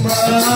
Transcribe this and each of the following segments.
Jaya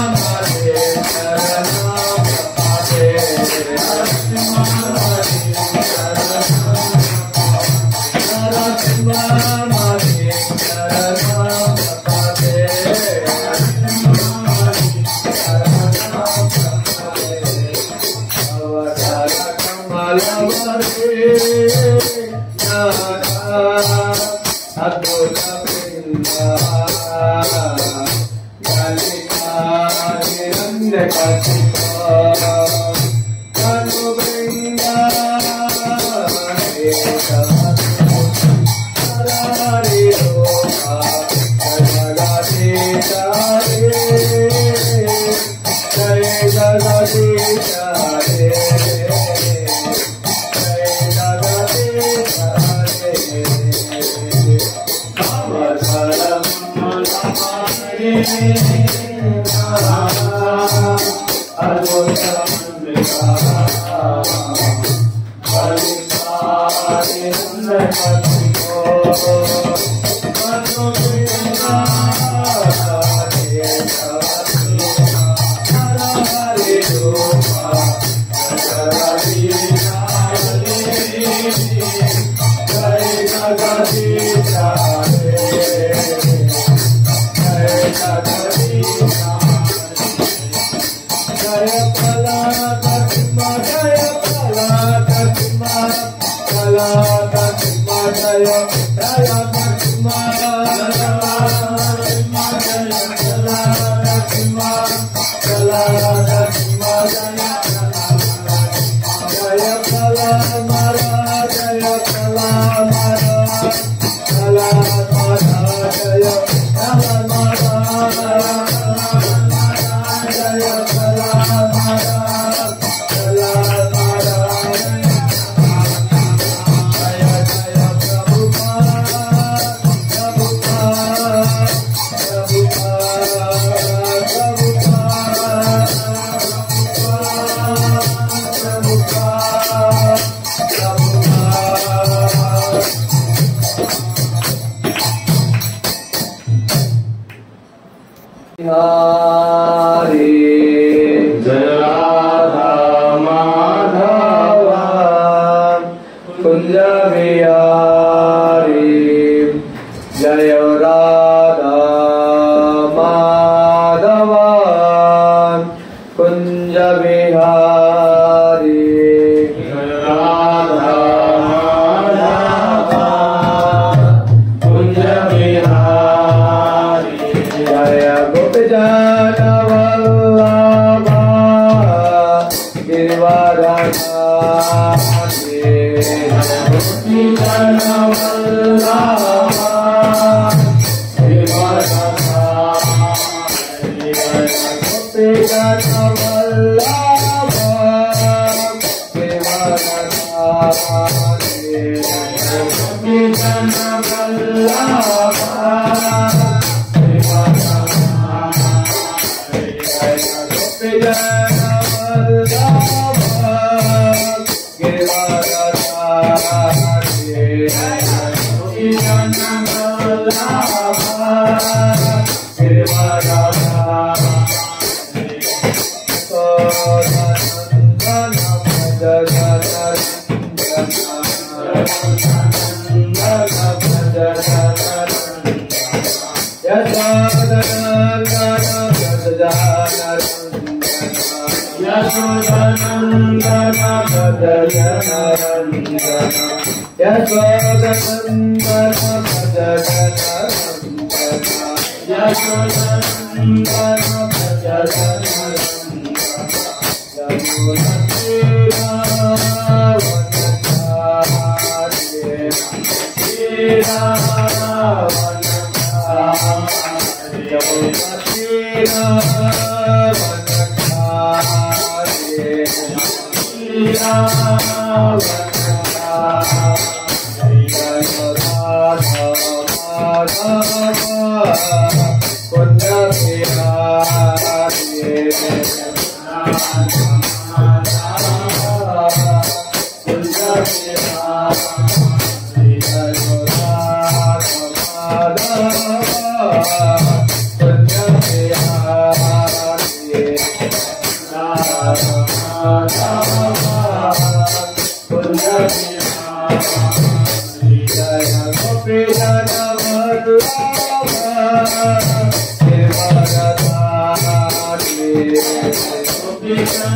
Bye.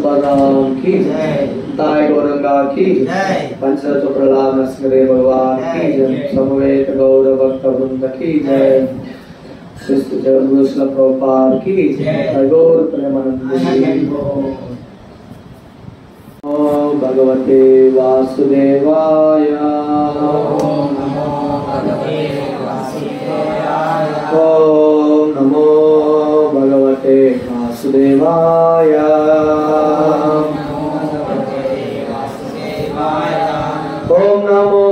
Balram की ताय गौरंगा की पंचरथ प्रहलाद नरसिंह भगवान की जय। समवेत गौर भक्त वृंद की जय। श्री जगद्गुरु प्रभुपाद की जय। गौर प्रेमानंद। ओम भगवते वासुदेवाय। ओम नमो भगवते वासुदेवाय। ओम नमो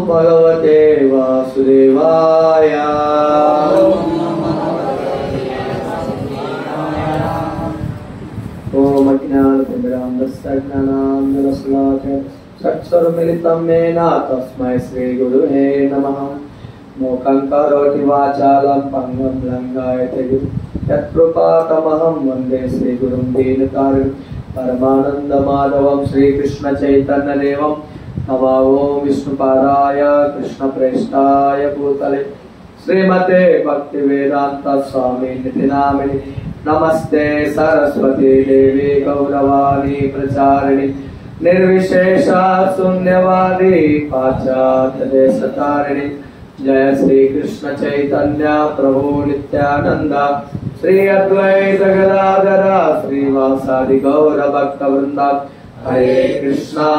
भगवते वासुदेवाय। ओम अज्ञानतिमिरान्धस्य चक्षुर्मिलितं येन तस्मै श्रीगुरुवे नमः। मूकं करोति वाचालं पङ्गुं लङ्घयते यत्कृपातमहं वन्दे श्रीगुरुं दीनतारिणं परमानन्दमाधवं श्रीकृष्णचैतन्यदेवं नमामि विष्णुपादाय कृष्णप्रेष्ठाय भूतले श्रीमते भक्तिवेदांत स्वामी निति नामिने। नमस्ते सरस्वती देवी गौरवाणी प्रचारिणी निर्विशेष शून्यवादी पाश्चात्य देशतारिणी। जय श्री कृष्ण चैतन्य प्रभु नित्यानंद श्री अद्वैत गदाधर श्रीवासादि गौर भक्त वृंद। हरे कृष्णा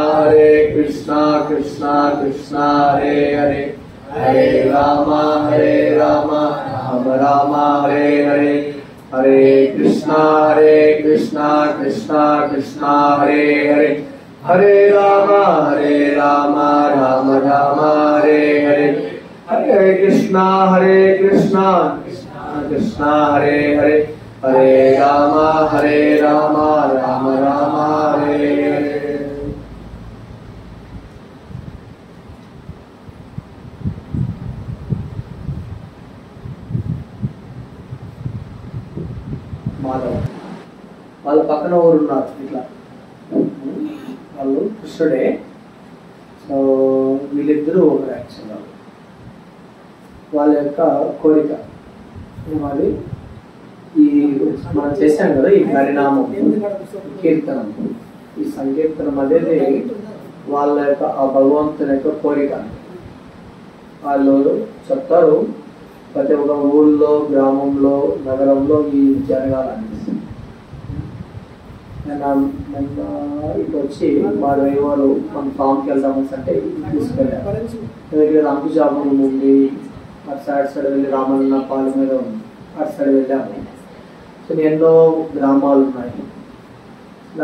कृष्णा कृष्णा हरे हरे हरे राम राम राम हरे हरे। हरे कृष्णा कृष्णा कृष्णा हरे हरे हरे राम राम राम हरे हरे। हरे कृष्णा कृष्णा कृष्णा हरे हरे हरे राम राम राम हरे हरे। మాధవ వాళ్ళ పక్కన ఊరు ఉన్నారు ఇట్లా వాళ్ళు కృష్ణుడే. సో వీళ్ళిద్దరూ ఒకరు యాక్చువల్గా వాళ్ళ యొక్క కోరిక ఏమది ఈ మనం చేశాం కదా ఈ పరిణామం కీర్తనం ఈ సంకీర్తనం అనేది వాళ్ళ యొక్క ఆ భగవంతుని యొక్క కోరిక. వాళ్ళు చెప్తారు ప్రతి ఒక్క ఊళ్ళో గ్రామంలో నగరంలో ఈ జరగాలనేసి. ఇటు వచ్చి మా డ్రైవరు మనం ఫామ్కి వెళ్దామని అంటే తీసుకెళ్ళారు. దగ్గర అంకుజాబం ఉంది, అటు సైడ్ వెళ్ళి రామన్న పాలు మీద ఉంది, అటు సైడ్ వెళ్ళాము. సో ఎన్నో గ్రామాలు ఉన్నాయి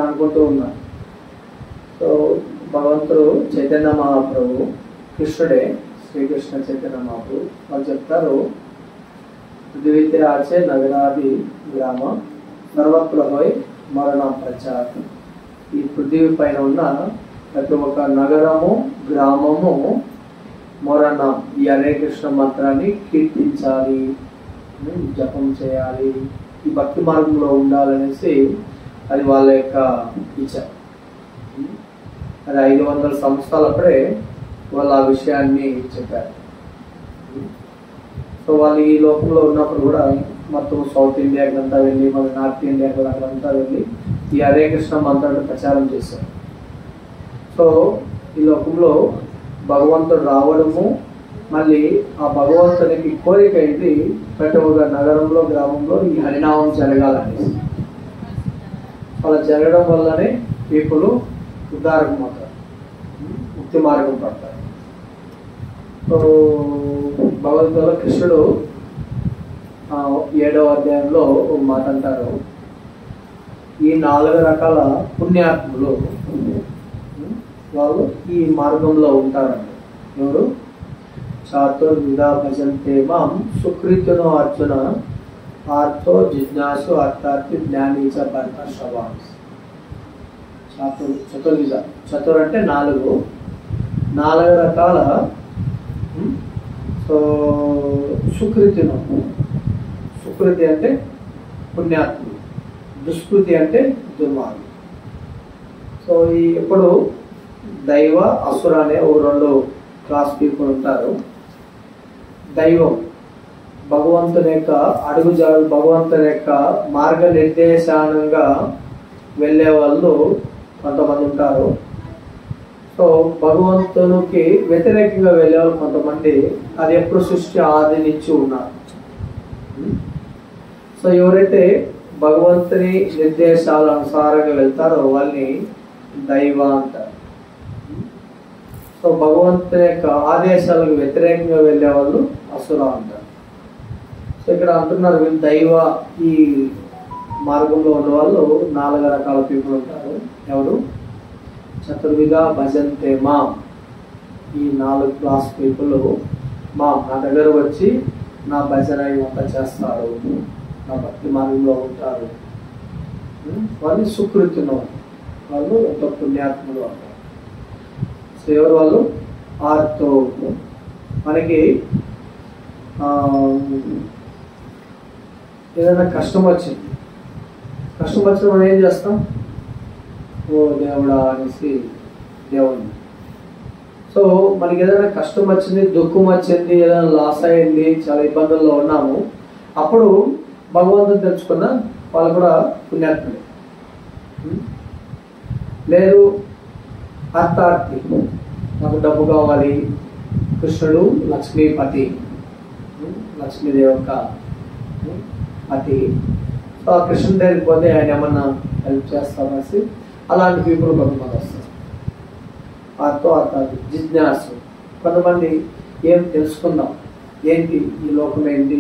అనుకుంటూ ఉన్నాను. సో భగవంతుడు చైతన్య మహాప్రభు కృష్ణుడే శ్రీకృష్ణ చైతన్య మహాప్రభు వాళ్ళు చెప్తారు पृथ्वी आचे नगरादि ग्राम सर्वत्र होय मरण प्रचार। ఈ పృథివీ పైన ఉన్న ప్రతి ఒక్క నగరము గ్రామము మరణం ఈ హరే కృష్ణ మంత్రాన్ని కీర్తించాలి, జపం చేయాలి, ఈ భక్తి మార్గంలో ఉండాలనేసి అది వాళ్ళ యొక్క ఇచ్చ. అది 500 సంవత్సరాలు అప్పుడే వాళ్ళు ఆ విషయాన్ని చెప్పారు. సో వాళ్ళు ఈ లోకంలో ఉన్నప్పుడు కూడా మొత్తం సౌత్ ఇండియాకి అంతా వెళ్ళి మన నార్త్ ఇండియాకి అక్కడంతా వెళ్ళి ఈ హరే కృష్ణ మంత్రాన్ని ప్రచారం చేశారు. సో ఈ లోకంలో భగవంతుడు రావడము మళ్ళీ ఆ భగవంతునికి కోరిక ఏంటి ప్రతి ఒక్క నగరంలో గ్రామంలో ఈ హరినామం జరగాలనేసి. అలా జరగడం వల్లనే పీపుల్ ఉద్ధారకం అవుతారు, ముక్తి మార్గం పడతారు. సో భగవద్గీతలో కృష్ణుడు 7వ అధ్యాయంలో ఒక మాట అంటారు, ఈ 4 రకాల పుణ్యాత్ములు వాళ్ళు ఈ మార్గంలో ఉంటారండి. ఎవరు? చాతుర్విధ భజంతే మాం సుకృత్యునో అర్జున ఆర్తో జిజ్ఞాసు అర్థార్థి జ్ఞాని చ భర్త శ్రవాన్స్. చతుర్విధ, చతుర్ అంటే 4 రకాల. సో సుకృతిను, సుకృతి అంటే పుణ్యాత్ములు, దుష్కృతి అంటే దుర్మార్గులు. సో ఈ ఎప్పుడు దైవ అసుర అనే ఓ 2 క్లాస్ పీపుల్ ఉంటారు. దైవం భగవంతుని యొక్క అడుగుజాడు, భగవంతుని యొక్క మార్గ నిర్దేశానంగా వెళ్ళే వాళ్ళు కొంతమంది ఉంటారు. సో భగవంతునికి వ్యతిరేకంగా వెళ్ళే వాళ్ళు కొంతమంది, అది ఎప్పుడు సృష్టి ఆది నుంచి ఉన్నారు. సో ఎవరైతే భగవంతుని నిర్దేశాల అనుసారంగా వెళ్తారో వాళ్ళని దైవ అంటారు. సో భగవంతుని యొక్క ఆదేశాలకు వ్యతిరేకంగా వెళ్ళే వాళ్ళు అసుర అంటారు. సో ఇక్కడ అంటున్నారు వీళ్ళు దైవ. ఈ మార్గంలో ఉన్న వాళ్ళు 4 రకాల పీపుల్ ఉంటారు. ఎవరు? చతుర్విధ భజంతే మాం. ఈ 4 క్లాస్ పీపుల్ మాం, నా దగ్గర వచ్చి నా భజన ఇవంతా చేస్తారు, నా భక్తి మార్గంలో ఉంటారు. వాళ్ళు సుకృతిలో, వాళ్ళు ఎంతో పుణ్యాత్ములు అంటారు. సో ఎవరు వాళ్ళు? ఆర్తో. మనకి ఏదైనా కష్టం వచ్చింది, మనం ఏం చేస్తాం? ఓ దేవుడా అనేసి దేవుడిని. సో మనకి ఏదైనా కష్టం వచ్చింది, దుఃఖం వచ్చింది, ఏదైనా లాస్ అయింది, చాలా ఇబ్బందుల్లో ఉన్నాము, అప్పుడు భగవంతుని తెలుసుకున్న వాళ్ళు కూడా పుణ్యాత్ములే. లేదు అర్థార్థి, నాకు డబ్బు కావాలి, కృష్ణుడు లక్ష్మీపతి, లక్ష్మీదేవి యొక్క పతి. సో ఆ కృష్ణుడి దగ్గరికి పోతే ఆయన ఏమన్నా హెల్ప్ చేస్తామనేసి అలాంటి పీపుల్ కొంతమంది వస్తారు. అర్థార్థి. జిజ్ఞాసు, కొంతమంది ఏం తెలుసుకుందాం, ఏంటి ఈ లోకం ఏంటి,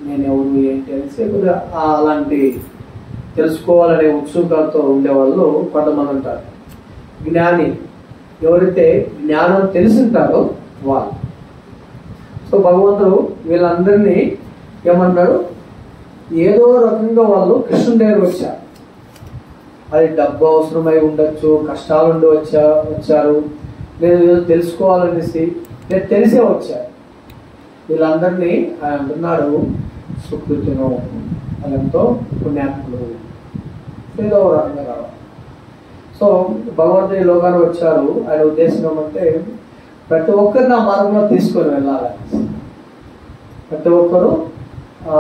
నేను ఎవరు ఏంటి అనేసి కొద్దిగా అలాంటి తెలుసుకోవాలనే ఉత్సుకతతో ఉండేవాళ్ళు కొంతమంది ఉంటారు. జ్ఞాని, ఎవరైతే జ్ఞానం తెలిసింటారో వాళ్ళు. సో భగవంతుడు వీళ్ళందరినీ ఏమన్నాడు? ఏదో రకంగా వాళ్ళు కృష్ణుడి దగ్గరకు వచ్చారు. అది డబ్బు అవసరమై ఉండొచ్చు, కష్టాలు ఉండి వచ్చారు, లేదు ఏదో తెలుసుకోవాలనేసి, లేదు తెలిసే వచ్చారు. వీళ్ళందరినీ ఆయన అంటున్నాడు సుకృతిను, వాళ్ళంతో పుణ్యాత్ములు, ఏదో రకంగా రావాలి. సో భగవంతుడి లోకానికి వచ్చారు. ఆయన ఉద్దేశం ఏమంటే ప్రతి ఒక్కరిని ఆ మార్గంలో తీసుకొని వెళ్ళాలనేసి, ప్రతి ఒక్కరు ఆ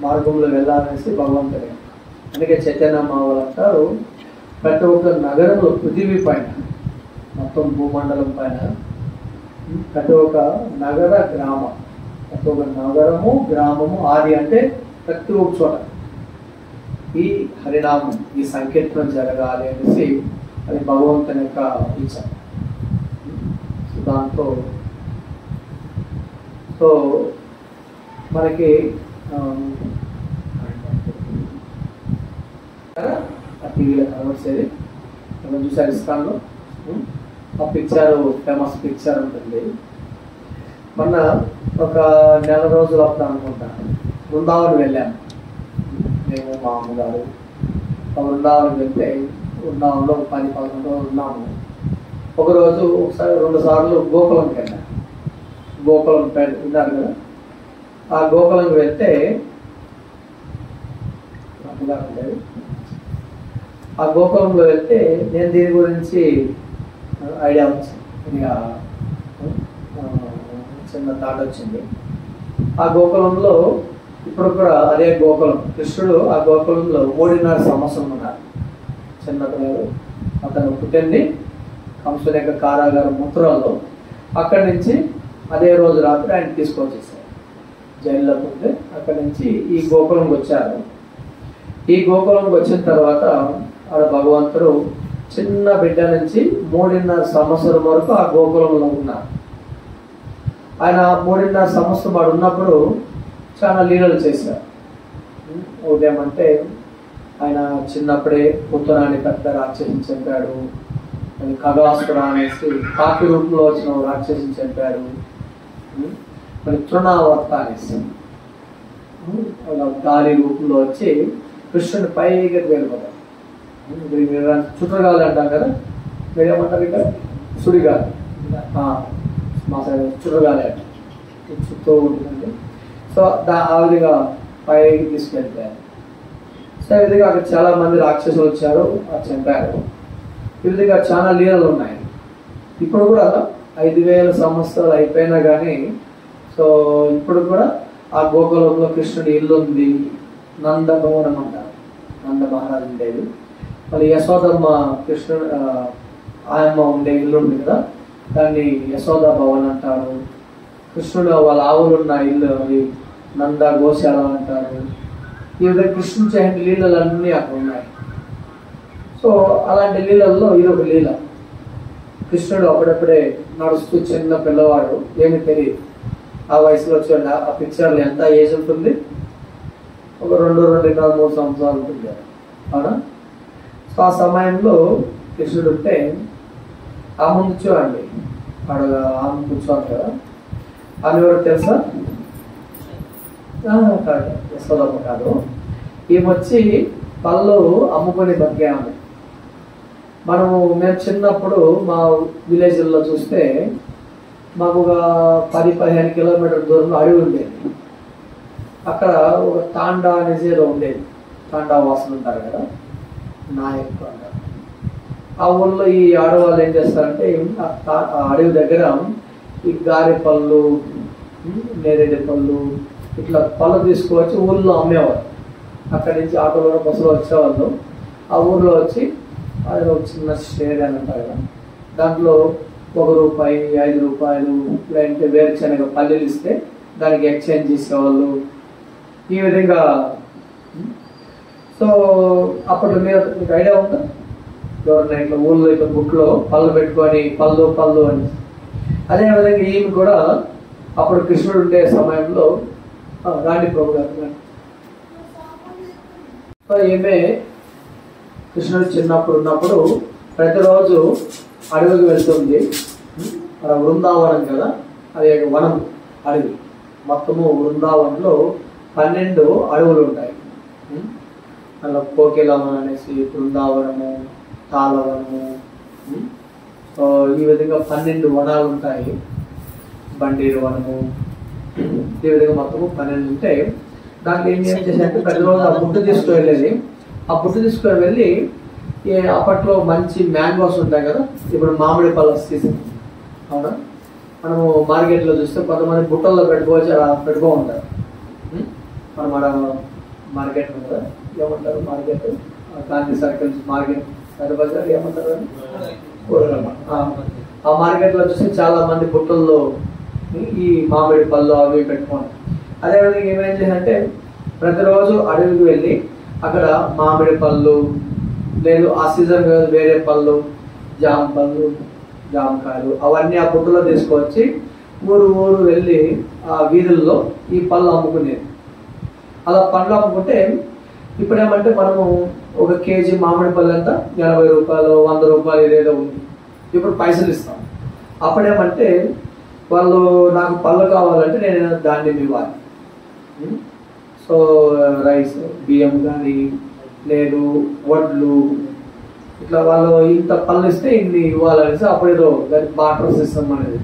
మార్గంలో వెళ్ళాలనేసి భగవంతుడే. అందుకే చైతన్య మహారాజు అంటారు, ప్రతి ఒక్క నగరంలో, పృథివీ పైన, మొత్తం భూమండలం పైన ప్రతి ఒక్క నగర గ్రామం, ప్రతి ఒక్క నగరము గ్రామము ఆది అంటే ప్రతి ఒక్క చోట ఈ హరినామం, ఈ సంకీర్తనం జరగాలి అనేసి అది భగవంతుని యొక్క ఇచ్చ. దాంతో సో మనకి టీవీలో కనబడిసేది మనం చూసారు ఇస్కాన్లో. ఆ పిక్చర్ ఫేమస్ పిక్చర్ ఉంటుంది. మొన్న ఒక 1 నెల రోజులు అవుతా అనుకుంటా బృందావనం వెళ్ళాము మేము, మా అమ్మగారు. బృందావనం వెళ్తే బృందావనంలో 10-11 రోజులు ఉన్నాము. ఒకరోజు ఒకసారి 2 సార్లు గోకులంకి వెళ్ళాను. గోకులం ఉన్నారు కదా, ఆ గోకులంకి వెళ్తే అమ్మగారు ఉండేది. ఆ గోకులంలో వెళ్తే నేను దీని గురించి ఐడియా వచ్చింది, ఇక చిన్న థాట్ వచ్చింది. ఆ గోకులంలో ఇప్పుడు కూడా అదే గోకులం, కృష్ణుడు ఆ గోకులంలో 3.5 సంవత్సరం ఉన్నారు. చిన్నపిల్లలు, అతను పుట్టింది కంసుని యొక్క కారాగారం ముత్రాల్లో. అక్కడి నుంచి అదే రోజు రాత్రి ఆయన తీసుకొచ్చేసారు జైల్లో ఉంటే. అక్కడి నుంచి ఈ గోకులంకి వచ్చారు. ఈ గోకులంకి వచ్చిన తర్వాత ఆడ భగవంతుడు చిన్న బిడ్డ నుంచి 3.5 సంవత్సరం వరకు ఆ గోకులంలో ఉన్నారు. ఆయన 3.5 సంవత్సరం వాడు ఉన్నప్పుడు చాలా లీలలు చేశారు. ఉదయమంటే ఆయన చిన్నప్పుడే పుత్రాన్ని పెద్ద రాక్షసిని చంపాడు, ఖగాసుర అనేసి కాకి రూపంలో వచ్చిన రాక్షసిని చంపాడు, మరి తృణావర్త అనేసి గాలి రూపంలో వచ్చి కృష్ణుని పైగా వెళ్ళిపోతారు. చుట్టగాలి అంటాం కదా, మీరేమంటారు ఇక్కడ? సుడిగాలి, మా సైడ్ చుట్టగాలి అంటే చుట్టూ ఉంటుందండి. సో ఆ విధంగా పైకి తీసుకెళ్తారు. సో ఈ విధంగా అక్కడ చాలా మంది రాక్షసులు వచ్చారు, చంపారు. ఈ విధంగా చాలా లీలలు ఉన్నాయి. ఇప్పుడు కూడా 5,000 సంవత్సరాలు అయిపోయినా కానీ సో ఇప్పుడు కూడా ఆ గోకులంలో కృష్ణుడి ఇల్లు ఉంది, నందభవనం అంటారు. నంద మహారాజు ఉండేది. మళ్ళీ యశోదమ్మ కృష్ణుడు ఆయమ్మ ఉండే ఇల్లు ఉంది కదా, దాన్ని యశోద భవన్ అంటారు. కృష్ణుడు వాళ్ళ ఆవులున్న ఇల్లు అది నంద గోశాల అంటారు. ఈ విధంగా కృష్ణుడు చేసిన లీలలన్నీ అక్కడ ఉన్నాయి. సో అలాంటి లీలల్లో ఇది ఒక లీల. కృష్ణుడు అప్పుడప్పుడే నడుస్తూ చిన్న పిల్లవాడు, ఏమి తెలియదు. ఆ వయసులో వచ్చి ఆ పిక్చర్లు ఎంత ఏజ్ ఉంటుంది, ఒక 2-2.5-3 సంవత్సరాలు ఉంటుంది అవునా. సో ఆ సమయంలో కృష్ణుడు ఉంటే ఆ ముందు చూడండి, ఆడ ఆమె కూర్చోండి కదా, ఆమె ఎవరు తెలుసా? కాదు, యశోదమ్మ కాదు. ఈమె వచ్చి పళ్ళు అమ్ముకొని బతికే ఆమె. మేము చిన్నప్పుడు మా విలేజ్లో చూస్తే మాకు ఒక 10-15 కిలోమీటర్ల దూరంలో అడవి ఉండేది. అక్కడ ఒక తాండా అనేది ఏదో ఉండేది. తాండా వాసన ఉంటారు కదా, నాయక్ అంటారు. ఆ ఊళ్ళో ఈ ఆడవాళ్ళు ఏం చేస్తారంటే ఆ అడవి దగ్గర ఈ గారె పళ్ళు, నేరేడు పళ్ళు, ఇట్లా పళ్ళు తీసుకువచ్చి ఊళ్ళో అమ్మేవారు. అక్కడి నుంచి ఆటోలో బస్సులో వచ్చేవాళ్ళు. ఆ ఊళ్ళో వచ్చి అది ఒక చిన్న షేడ్ అని అంటారు కదా, దాంట్లో ₹1, ₹5 లేదంటే వేరుశనగ పల్లీలు ఇస్తే దానికి ఎక్స్చేంజ్ చేసేవాళ్ళు. ఈ విధంగా. సో అప్పట్లో మీకు ఐడియా ఉందా? ఎవరన్నా ఇట్లా ఊళ్ళో ఇట్లా బుట్లో పళ్ళు పెట్టుకొని పళ్ళు అని. అదేవిధంగా ఈమె కూడా అప్పుడు కృష్ణుడు ఉండే సమయంలో రాణి ప్రభు గారు. సో ఈమె కృష్ణుడు చిన్నప్పుడు ఉన్నప్పుడు ప్రతిరోజు అడవికి వెళ్తుంది. బృందావనం కదా, అది వనం, అడవి. మొత్తము బృందావనంలో 12 అడవులు ఉంటాయి. అలా కోకిలవనం అనేసి, బృందావనము, తాళవనము, ఈ విధంగా 12 వనాలు ఉంటాయి. బండీరు వనము, ఈ విధంగా మొత్తము 12 ఉంటాయి. దాంట్లో ఏం చేసేదంటే ప్రతిరోజు ఆ బుట్టు తీసుకువెళ్ళేది. ఆ బుట్టు తీసుకొని వెళ్ళి అప్పట్లో మంచి మ్యాంగోస్ ఉంటాయి కదా, ఇప్పుడు మామిడి పళ్ళ సీజన్ అవునా. మనము మార్కెట్లో చూస్తే కొంతమంది బుట్టల్లో పెట్టుకోవచ్చు, అలా పెట్టుకో ఉంటారు. మనం ఆడ మార్కెట్ ఉంది కదా, ఏమంటారు మార్కెట్, గాంధీ సర్కిల్స్ మార్కెట్, బజార్ ఏమంటారు కూరగాయలు. ఆ మార్కెట్లో చూస్తే చాలా మంది బుట్టల్లో ఈ మామిడి పళ్ళు అవి పెట్టుకోండి. అదేవిధంగా ఏమేం చేయాలంటే ప్రతిరోజు అడవికి వెళ్ళి అక్కడ మామిడి పళ్ళు, లేదు ఆ సీజన్ వేరే పళ్ళు, జామ పళ్ళు, జామకాయలు, అవన్నీ ఆ బుట్టలో తీసుకొచ్చి ఊరు వెళ్ళి ఆ వీధుల్లో ఈ పళ్ళు అమ్ముకునేది. అలా పళ్ళు అమ్ముకుంటే ఇప్పుడేమంటే మనము ఒక కేజీ మామిడి పళ్ళు ఎంత ₹80, ₹100 ఇదేదో ఉంది. ఇప్పుడు పైసలు ఇస్తాం. అప్పుడేమంటే వాళ్ళు నాకు పళ్ళు కావాలంటే నేను ధాన్యం ఇవ్వాలి. సో రైస్, బియ్యం కానీ లేదు వడ్లు, ఇట్లా వాళ్ళు ఇంత పళ్ళు ఇస్తే ఇన్ని ఇవ్వాలనేసి అప్పుడేదో దానికి బాటర్ సిస్టమ్ అనేది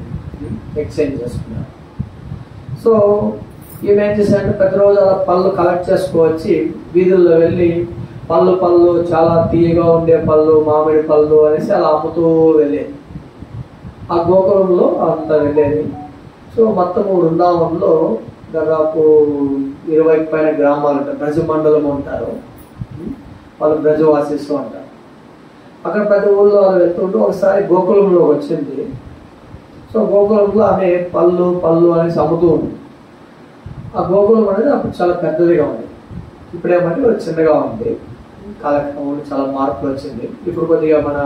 ఎక్స్చేంజ్ చేసుకున్నారు. సో ఏమేం చేశారంటే ప్రతిరోజు అలా పళ్ళు కలెక్ట్ చేసుకోవచ్చి వీధుల్లో వెళ్ళి పళ్ళు చాలా తీయగా ఉండే పళ్ళు, మామిడి పళ్ళు అనేసి అలా అమ్ముతూ వెళ్ళేది. ఆ గోకులంలో అంతా వెళ్ళేది. సో మొత్తం బృందావనంలో దాదాపు 20 పైన గ్రామాలు ఉంటాయి. బ్రజ మండలం ఉంటారు, వాళ్ళు బ్రజవాసిస్తూ ఉంటారు. అక్కడ ప్రతి ఊళ్ళో వాళ్ళు వెళ్తుంటూ ఒకసారి గోకులంలో వచ్చింది. సో గోకులంలో ఆమె పళ్ళు అనేసి అమ్ముతూ ఉంది. ఆ గోకులం అనేది అప్పుడు చాలా పెద్దదిగా ఉంది. ఇప్పుడేమంటే చిన్నగా ఉంది. కాలక్రమంలో చాలా మార్పులు వచ్చింది. ఇప్పుడు కొద్దిగా మన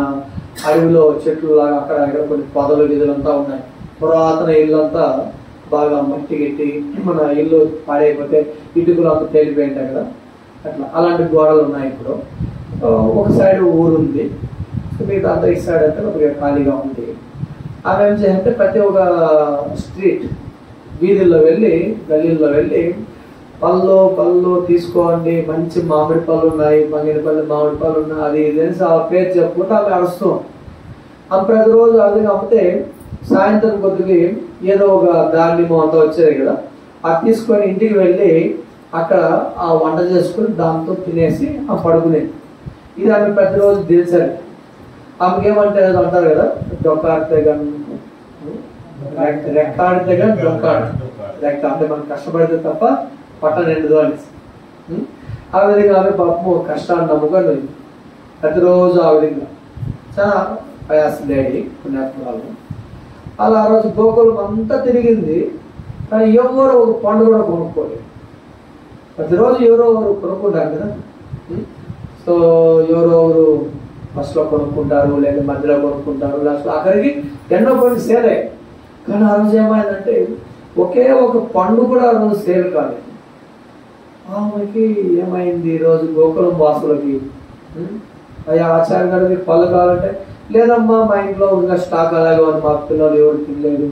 అడవిలో చెట్లు లాగా అక్కడ ఇక్కడ కొన్ని పొదలు గిదులంతా ఉన్నాయి. పురాతన ఇల్లు అంతా బాగా మట్టి గట్టి, మన ఇల్లు పాడైపోతే ఇటుకలు అంతా తేలిపోయి ఉంటాయి కదా, అట్లా అలాంటి గోడలు ఉన్నాయి. ఇప్పుడు ఒక సైడ్ ఊరుంది, మిగతా అంతా ఈ సైడ్ అంటే కొద్దిగా ఖాళీగా ఉంది. ఆమె ఏం చేయాలంటే ప్రతి ఒక్క స్ట్రీట్ వీధుల్లో వెళ్ళి గల్లీల్లో వెళ్ళి పళ్ళు తీసుకోండి, మంచి మామిడి పళ్ళు ఉన్నాయి, బంగినపల్లి మామిడి పళ్ళు ఉన్నాయి, అది ఇది అనేసి ఆ పేరు చెప్పుకుంటే ఆమె అరుస్తూ ఆమె ప్రతిరోజు అర్థం అమ్మితే సాయంత్రం కొద్దిగా ఏదో ఒక దానిమో అంతా వచ్చేది కదా, అది తీసుకొని ఇంటికి వెళ్ళి అక్కడ ఆ వంట చేసుకుని దాంతో తినేసి ఆ పడుకునేది. ఇది ఆమె ప్రతిరోజు దినసరి. ఆమెకి ఏమంటే అంటారు కదా, డొక్కాడితే కానీ రెక్కాడితే కానీ డొక్కాడు రెక్క అంటే మనం కష్టపడితే తప్ప పట్ట నిండదు అనేసి. ఆ విధంగా ఆమె పాపము కష్టాన్ని నమ్ముకొని ప్రతిరోజు ఆ విధంగా చాలా ప్రయాసలేడి పుణ్యాత్మరాలు. అలా ఆ రోజు గోకులం అంతా తిరిగింది, కానీ ఎవరో ఒక పండు కూడా కొనుక్కోలేదు. ప్రతిరోజు ఎవరో ఒకరు కొనుక్కుంటారు కదా. సో ఎవరెవరు ఫస్ట్లో కొనుక్కుంటారు, లేదా మధ్యలో కొనుక్కుంటారు, లాస్ట్ అక్కడికి ఎన్నో కొన్ని సేల్ అయ్యాయి. కానీ ఆ రోజు ఏమైందంటే ఒకే ఒక పండు కూడా ఆ రోజు సేల్ కాలేదు. ఆమెకి ఏమైంది, ఈరోజు గోకులం వాసులకి అయ్యా ఆచార్య గారు మీకు పళ్ళు కావాలంటే, లేదమ్మా మా ఇంట్లో ఇంకా స్టాక్ అలాగే ఉంది, మా పిల్లలు ఎవరు తినలేదు.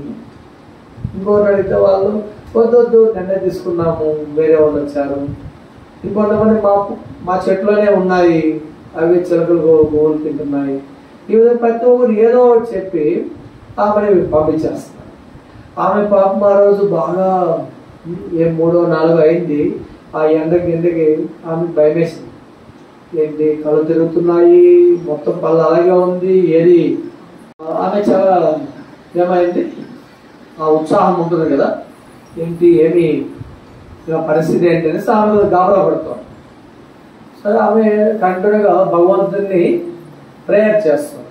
ఇంకోటి అడిగితే వాళ్ళు వద్దొద్దు నిన్నే తీసుకున్నాము, వేరే వాళ్ళు వచ్చారు. ఇంకొంతమంది మా చెట్లోనే ఉన్నాయి, అవి చిలకలు గోవులు తింటున్నాయి. ఈ విధంగా ప్రతి ఒక్కరు ఏదో ఒకటి చెప్పి ఆమెని పంపించేస్తారు. ఆమె పాపం ఆ రోజు బాగా 3-4 అయింది. ఆ ఎండకి ఆమె భయమేసింది. ఏంటి కళ్ళు తిరుగుతున్నాయి, మొత్తం పళ్ళు అలాగే ఉంది, ఏది ఆమె చాలా ఏమైంది, ఆ ఉత్సాహం ఉంటుంది కదా, ఏంటి ఏమి పరిస్థితి ఏంటి అనేసి ఆమె గాబరా పడుతుంది. సరే ఆమె కంటిన్యూగా భగవంతుని ప్రేయర్ చేస్తుంది.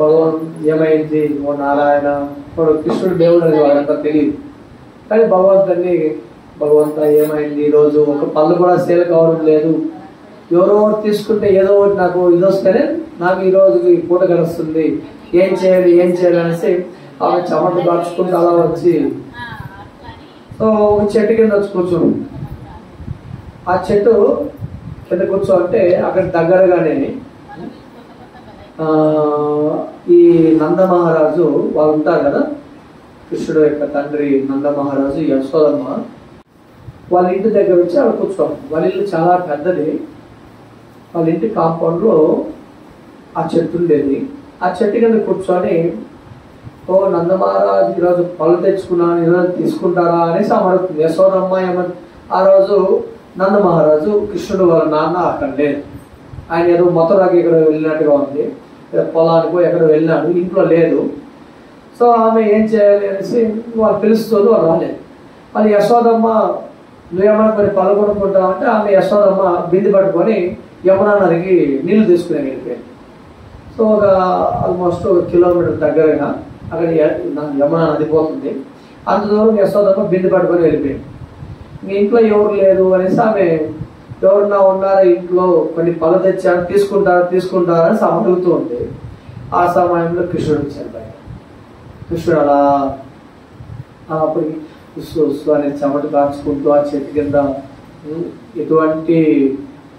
భగవంతు ఏమైంది, ఓ నారాయణ, ఇప్పుడు కృష్ణుడు దేవుడు అనేది వాళ్ళంతా తెలియదు. కానీ భగవంత ఏమైంది, ఈరోజు ఒక పళ్ళు కూడా సేల్ కావడం లేదు, ఎవరో తీసుకుంటే ఏదో ఒకటి నాకు ఇది వస్తేనే నాకు ఈరోజు ఈ పూట గడుస్తుంది, ఏం చేయాలి అనేసి ఆమె చెమట దాచుకుంటూ అలా వచ్చి సో ఒక చెట్టు కింద వచ్చి కూర్చోండి. ఆ చెట్టు కింద కూర్చోంటే అక్కడ దగ్గరగానే ఈ నంద మహారాజు వాళ్ళు ఉంటారు కదా, కృష్ణుడు యొక్క తండ్రి నంద మహారాజు, యశోదమ్మ వాళ్ళ ఇంటి దగ్గర వచ్చి అక్కడ కూర్చోండి. వాళ్ళ ఇల్లు చాలా పెద్దది. వాళ్ళ ఇంటి కాంపౌండ్లో ఆ చెట్టు ఉండేది. ఆ చెట్టు కింద కూర్చొని, ఓ నందమహారాజు ఈరోజు పళ్ళు తెచ్చుకున్నాను, ఈరోజు తీసుకుంటారా అనేసి ఆమె అడుగుతుంది. యశోదమ్మ ఆ రోజు నందమహారాజు కృష్ణుడు వాళ్ళ నాన్న అక్కడ లేదు, ఆయన ఏదో మథురాకి ఇక్కడ వెళ్ళినట్టుగా ఉంది, పొలానికో ఎక్కడ వెళ్ళినాడు, ఇంట్లో లేదు. సో ఆమె ఏం చేయాలి అనేసి వాళ్ళు పిలుస్తుంది, వాళ్ళు రాలేదు. మళ్ళీ యశోదమ్మ నువ్వేమన్నా కొన్ని పళ్ళు కొనుక్కుంటావు అంటే ఆమె యశోదమ్మ బింది పట్టుకొని యమునా నదికి నీళ్లు తీసుకునే వెళ్ళిపోయింది. సో ఒక ఆల్మోస్ట్ 1 కిలోమీటర్ దగ్గరగా అక్కడ యమునా నది పోతుంది. అంత దూరం యశోదమ్మ బింది పట్టుకొని వెళ్ళిపోయింది. మీ ఇంట్లో ఎవరు లేదు అనేసి ఆమె ఎవరన్నా ఉన్నారా ఇంట్లో, కొన్ని పళ్ళు తెచ్చాను తీసుకుంటారా అని అడుగుతూ ఉంది. ఆ సమయంలో కృష్ణుడు వచ్చాడు బయట. కృష్ణుడు అలా అప్పుడు ఉస్సు అనే చెమట కాచుకుంటూ ఆ చెట్టు కింద ఎటువంటి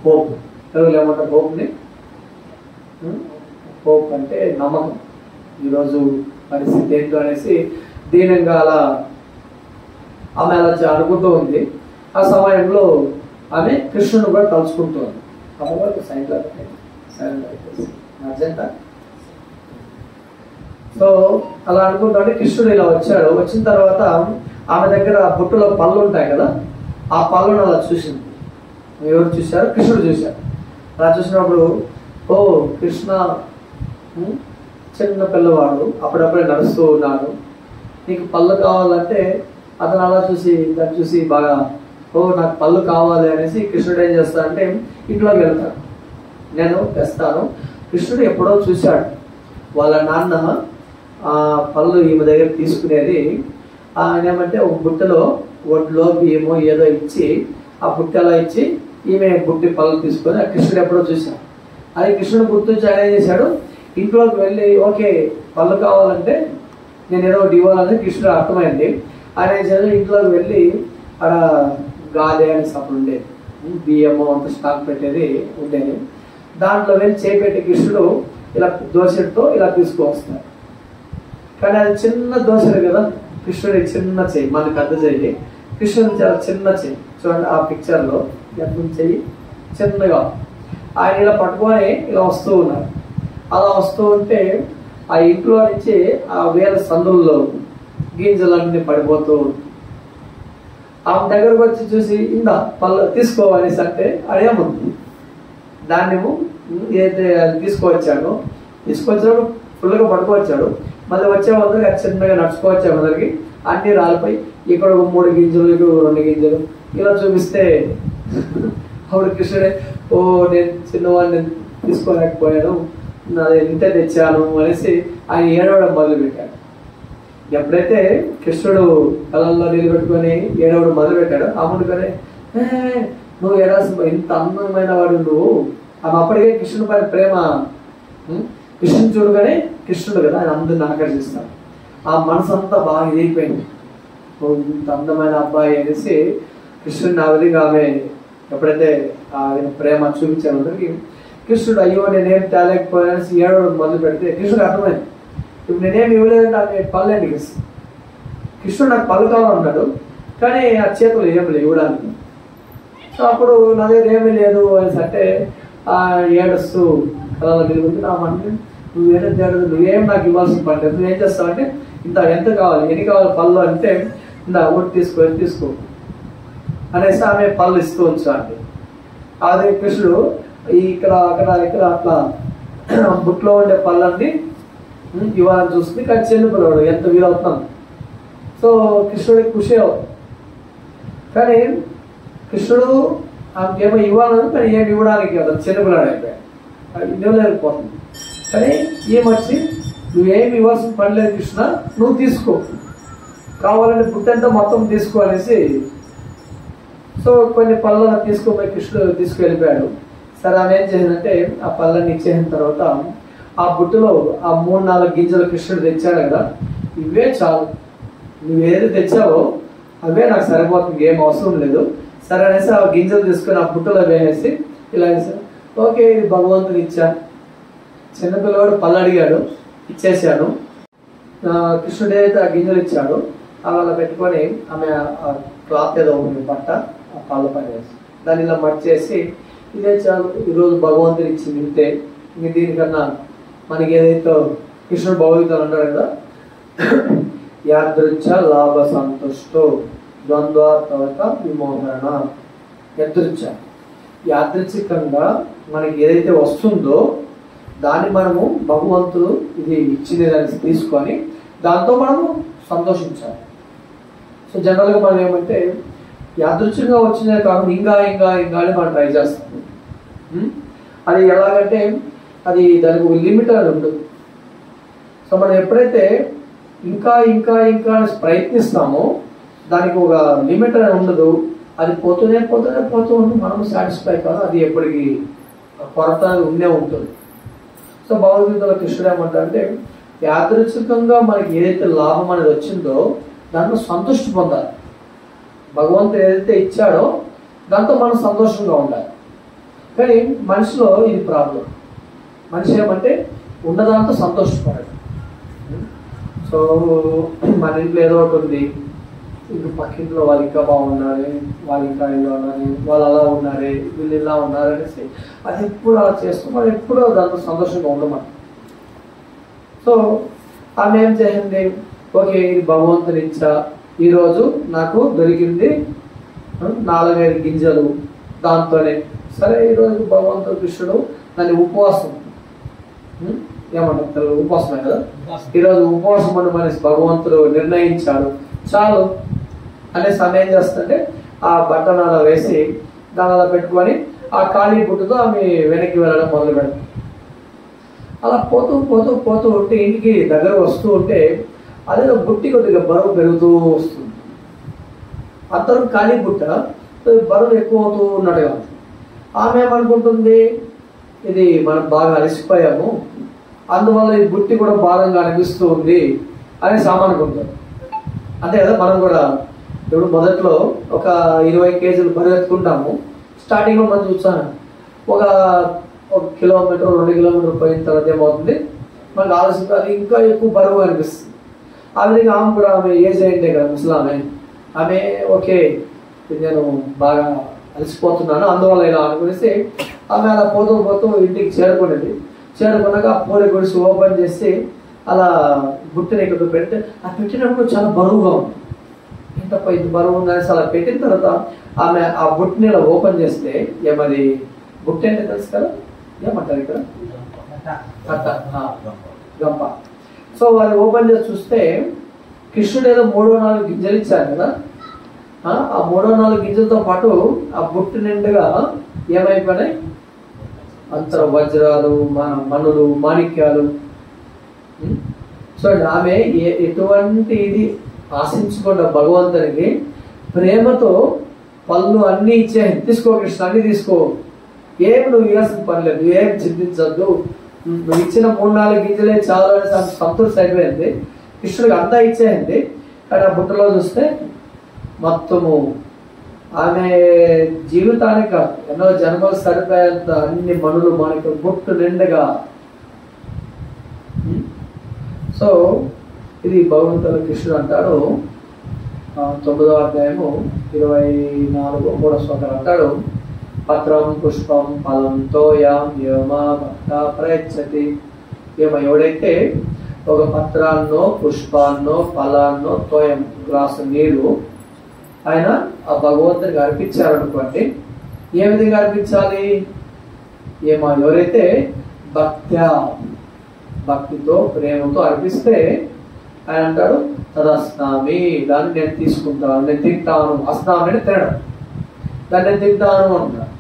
హోప్, తెలుగులో ఏమంటారు హోప్ని, హోప్ అంటే నమ్మకం, ఈరోజు పరిస్థితి ఏంటో అనేసి దీనంగా అలా ఆమె అలా అనుకుంటూ ఉంది. ఆ సమయంలో ఆమె కృష్ణుని కూడా తలుచుకుంటూ ఉంది. అమ్మగారు అర్జెంటా. సో అలా అనుకుంటే కృష్ణుడు ఇలా వచ్చాడు. వచ్చిన తర్వాత ఆమె దగ్గర బుట్టలో పళ్ళు ఉంటాయి కదా, ఆ పళ్ళను అలా చూసింది. ఎవరు చూశారు? కృష్ణుడు చూశారు. అలా చూసినప్పుడు, ఓ కృష్ణ చిన్న పిల్లవాడు, అప్పుడప్పుడే నడుస్తూ ఉన్నాడు, నీకు పళ్ళు కావాలంటే అతను అలా దాన్ని చూసి బాగా, ఓ నాకు పళ్ళు కావాలి అనేసి కృష్ణుడు ఏం చేస్తాడంటే ఇంట్లోకి వెళ్తాడు. నేను తెస్తాను. కృష్ణుడు ఎప్పుడో చూశాడు వాళ్ళ నాన్న ఆ పళ్ళు ఈమె దగ్గర తీసుకునేది. ఆయన ఏమంటే ఒక బుట్టలో ఒడ్లో బియ్యమో ఏదో ఇచ్చి, ఆ బుట్టలా ఇచ్చి ఈమె బుట్టి పళ్ళు తీసుకొని ఆ కృష్ణుడు ఎప్పుడో చూశాడు. అది కృష్ణుడు గుర్తుంచి ఆయన ఏం చేశాడు, ఇంట్లోకి వెళ్ళి ఓకే పళ్ళు కావాలంటే నేను ఏదో ఒకటి ఇవ్వాలని కృష్ణుడు అర్థమైంది. ఆయన ఏం చేయాలి, ఇంట్లోకి వెళ్ళి అక్కడ గాలి అని అప్పుడు ఉండేది, బియ్యము అంత స్టాక్ పెట్టేది ఉండేది. దాంట్లో వెళ్ళి చేపెట్టి కృష్ణుడు ఇలా దోశతో ఇలా తీసుకువస్తాడు. కానీ అది చిన్న దోశలు కదా, కృష్ణుడి చిన్న చెయ్యి, మన పెద్ద చెయ్యి, కృష్ణుడి చాలా చిన్న చెయ్యి. చూడండి ఆ పిక్చర్లో ఎంత చెయ్యి చిన్నగా. ఆయన ఇలా పట్టుకొని ఇలా వస్తూ ఉన్నారు. అలా వస్తూ ఉంటే ఆ ఇంట్లో నుంచి ఆ వేల సందుల్లో గింజలన్నీ పడిపోతూ ఆమె దగ్గరకు వచ్చి చూసి ఇందా పళ్ళు తీసుకోవాలేసి అంటే అదేముంది, దాన్నేమో ఏదైతే తీసుకొచ్చినప్పుడు ఫుల్గా పట్టుకోవచ్చాడు. మళ్ళీ వచ్చే వాళ్ళకి అది చిన్నగా నడుచుకోవచ్చు అందరికి, అన్ని రాలిపోయి ఇక్కడ ఒక 3 గింజలు, ఇక్కడ 2 గింజలు ఇలా చూపిస్తే అప్పుడు కృష్ణుడే, ఓ నేను చిన్నవాడిని తీసుకోలేకపోయాను, నాది ఇంత తెచ్చాను అనేసి ఆయన ఏడవడం మొదలు పెట్టాడు. ఎప్పుడైతే కృష్ణుడు కళ్ళల్లో నీళ్ళు పెట్టుకొని ఏడవడం మొదలు పెట్టాడు, అమ్ముడుకొని నువ్వు ఏడాల్సిన ఇంత అందమైన వాడు నువ్వు. ఆమె అప్పటికే కృష్ణుడి పైన ప్రేమ, కృష్ణుని చూడగానే కృష్ణుడు కదా ఆయన అందరిని ఆకర్షిస్తాడు. ఆ మనసు అంతా బాగా ఇదైపోయింది, ఇంత అందమైన అబ్బాయి అనేసి కృష్ణుడిని ఆ విధంగా ఆమె ఎప్పుడైతే ఆయన ప్రేమ చూపించాను అందరికి, కృష్ణుడు అయ్యో నేనేం తేలేకపోయాను ఏడవడం మొదలు పెడితే కృష్ణుడు అర్థమైంది, ఇప్పుడు నేనేమి ఇవ్వలేదంటే ఆమె పళ్ళు ఎందుకు ఇస్తాను. కృష్ణుడు నాకు పళ్ళు కావాలన్నాడు, కానీ ఆ చేతులు ఏమి లేవు ఇవ్వడానికి. సో అప్పుడు నా దగ్గర ఏమీ లేదు అనేసి అంటే ఏడుస్తూ కళలో నిలుగుతుంది. నా అంటే నువ్వేం జరగదు, నువ్వేం నాకు ఇవ్వాల్సిన పని, నువ్వేం చేస్తావు అంటే ఇంత ఎంత కావాలి, ఎన్ని కావాలి పళ్ళు అంటే ఇంత ఒకటి తీసుకో అనేసి ఆమె పళ్ళు ఇస్తూ ఉంచాలి. అదే కృష్ణుడు ఇక్కడ అక్కడ అట్లా బుట్లో ఉండే పళ్ళన్నీ ఇవ్వాలని చూస్తుంది, కానీ చిన్న పిల్లవాడు ఎంత వీలవుతున్నాను. సో కృష్ణుడికి ఖుషి అవుతుంది, కానీ కృష్ణుడు ఆమెకేమో ఇవ్వాలని, కానీ ఏమి ఇవ్వడానికి కదా చిన్న పిల్లవాడు అయిపోయాడు, ఇవ్వలేకపోతుంది. కానీ ఏమొచ్చి నువ్వేమి ఇవ్వాల్సిన పని లేదు కృష్ణ, నువ్వు తీసుకో, కావాలంటే బుట్టంతా మొత్తం తీసుకో అనేసి. సో కొన్ని పళ్ళను తీసుకోపోయి కృష్ణుడు తీసుకువెళ్ళిపోయాడు. సరే ఆమె ఏం చేసిందంటే ఆ పళ్ళని ఇచ్చేసిన తర్వాత ఆ బుట్టలో ఆ 3-4 గింజలు కృష్ణుడు తెచ్చాడు కదా, ఇవే చాలు, నువ్వేది తెచ్చావో అవే నాకు సరిపోతుంది, ఏం అవసరం లేదు. సరే అనేసి ఆ గింజలు తీసుకొని ఆ బుట్టలో వేసేసి ఇలా వేసాను. ఓకే ఇది భగవంతుని ఇచ్చా. చిన్నపిల్లవాడు పళ్ళు అడిగాడు, ఇచ్చేసాను. కృష్ణుడు ఏదైతే ఆ గింజలు ఇచ్చాడు అలా పెట్టుకొని ఆమె క్లాత్ ఏదో ఉంది బట్ట ఆ పళ్ళ పని వేసి దాన్ని ఇలా మర్చేసి ఇదే చాలు, ఈరోజు భగవంతుని ఇచ్చింది ఇంతే, ఇంక దీనికన్నా మనకి ఏదైతే కృష్ణుడు భగవద్గీతలు అంటారు కదా, యాదృచ్ఛ లాభ సంతుష్టో ద్వంద్వార్థవత విమోహరణ. యాదృచ్ఛికంగా మనకి ఏదైతే వస్తుందో దాన్ని మనము భగవంతుడు ఇది ఇచ్చినదాన్ని తీసుకొని దాంతో మనము సంతోషించాలి. సో జనరల్గా మనం ఏమంటే యాదృచ్ఛికంగా వచ్చినదే కాకుండా ఇంకా అని మనం ట్రై చేస్తాం. అది ఎలాగంటే అది దానికి ఒక లిమిట్ అని ఉండదు. సో మనం ఎప్పుడైతే ఇంకా ప్రయత్నిస్తామో దానికి ఒక లిమిట్ అని ఉండదు, అది పోతూనే ఉంటుంది, మనం సాటిస్ఫై కాదు, అది ఎప్పటికీ కొరత ఉండే ఉంటుంది. సో భగవద్గీతలో కృష్ణుడు ఏమంటారంటే యాదృచ్ఛికంగా మనకి ఏదైతే లాభం అనేది వచ్చిందో దాంట్లో సంతృష్టి పొందాలి. భగవంతుడు ఏదైతే ఇచ్చాడో దాంతో మనం సంతోషంగా ఉండాలి. కానీ మనిషిలో ఇది ప్రాబ్లం. మనిషి ఏమంటే ఉన్నదాంతో సంతోషపడాలి. సో మన ఇంట్లో ఏదో ఒకటి ఉంది, ఇంక పక్కింట్లో వాళ్ళు ఇంకా బాగున్నారు, వాళ్ళు ఇంకా ఇలా ఉన్నారు, వాళ్ళు అలా ఉన్నారే, వీళ్ళు ఇలా ఉన్నారు అనేసి అది ఎప్పుడు అలా చేస్తాం, మనం ఎప్పుడూ దాంతో సంతోషంగా ఉండమని. సో ఆమె ఏం చేసింది, ఓకే ఇది భగవంతుని ఇచ్చా, ఈరోజు నాకు దొరికింది 4-5 గింజలు, దాంతోనే సరే ఈరోజు భగవంతుడు కృష్ణుడు దాన్ని ఉపవాసం ఏమంటారు, ఉపవాసమే కదా, ఈరోజు ఉపవాసం మనసి భగవంతుడు నిర్ణయించాడు, చాలు అనేసి ఆమె ఏం చేస్తుంటే ఆ బట్టను అలా వేసి దాని అలా పెట్టుకొని ఆ ఖాళీ బుట్టుతో ఆమె వెనక్కి వెళ్ళడం మొదలు పెడతాం. అలా పోతూ ఉంటే ఇంటికి దగ్గర వస్తూ ఉంటే అదే బుట్టి కొద్దిగా బరువు పెరుగుతూ వస్తుంది. అందరూ ఖాళీ బుట్ట బరువు ఎక్కువ అవుతూ ఉన్నట్టుగా ఆమె ఏమనుకుంటుంది, ఇది మనం బాగా అలసిపోయాము, అందువల్ల ఈ బుట్టి కూడా భారంగా అనిపిస్తూ ఉంది అనేసి ఆమె అనుకుంటాం. అంతే కదా, మనం కూడా ఇప్పుడు మొదట్లో ఒక 20 కేజీలు బరువు ఎత్తుకుంటాము. స్టార్టింగ్లో మనం చూసాను ఒక కిలోమీటర్ 2 కిలోమీటర్లు పోయిన తర్వాత ఏమవుతుంది, మనకు ఆలోచన అది ఇంకా ఎక్కువ బరువు అనిపిస్తుంది. ఆ విధంగా ఆమె కూడా ఆమె ఏజ్ అయింటే కదా ముసలామె, ఆమె ఓకే నేను బాగా అలసిపోతున్నాను అందువల్ల ఇలా అనుకునేసి ఆమె అలా పోతూ ఇంటికి చేరుకున్నాక ఆ పూరి గుడిసి ఓపెన్ చేసి అలా బుట్టిని ఇక్కడ పెడితే ఆ పెట్టినప్పుడు చాలా బరువుగా ఉంది. ఏంటప్ప ఇది బరువు ఉందనేసి అలా పెట్టిన తర్వాత ఆమె ఆ బుట్టిని ఇలా ఓపెన్ చేస్తే ఏమది బుట్టి అంటే తెలుసు కదా, ఏమంటారు ఇక్కడ గంప. సో అది ఓపెన్ చేసి చూస్తే కృష్ణుడు ఏదో 3-4 గింజలు ఇచ్చారు కదా, ఆ 3-4 గింజలతో పాటు ఆ బుట్టి నిండుగా ఏమైపోయినాయి? అంతర వజ్రాలు, మణులు, మాణిక్యాలు. చూడండి, ఆమె ఎటువంటి ఇది ఆశించకుండా భగవంతునికి ప్రేమతో పళ్ళు అన్నీ ఇచ్చేయండి, తీసుకో కృష్ణ, అన్ని తీసుకో, ఏం నువ్వు ఇవ్వాల్సిన పని లేదు, నువ్వేం చింతించద్దు, నువ్వు ఇచ్చిన 3-4 గింజలే చాలా సంతృప్తి అయిపోయింది. కృష్ణుడికి అంతా ఇచ్చేయండి. కానీ ఆ బుట్టలో చూస్తే మొత్తము ఆమె జీవితానికి కాదు, ఎన్నో జన్మలు సరిపోయేంత అన్ని మణులు మనకి బుట్టు నిండుగా. సో ఇది భగవంతుడు కృష్ణుడు అంటాడు 9వ అధ్యాయము 24 శ్లోకం అంటాడు, పత్రం పుష్పం ఫలం తోయం యోమా భక్త ప్రయచ్చతి. ఎవడైతే ఒక పత్రాన్నో పుష్పాన్నో ఫలాన్నో తోయం గ్లాసు నీరు ఆయన ఆ భగవంతునికి అర్పించారనుకోండి, ఏ విధంగా అర్పించాలి? ఎవరైతే భక్తితో ప్రేమతో అర్పిస్తే ఆయన అంటాడు తదస్నామి, దాన్ని నేను తీసుకుంటాను, నేను తింటాను. అస్నామి అంటే తినడం, దాన్ని నేను తింటాను అంటాడు.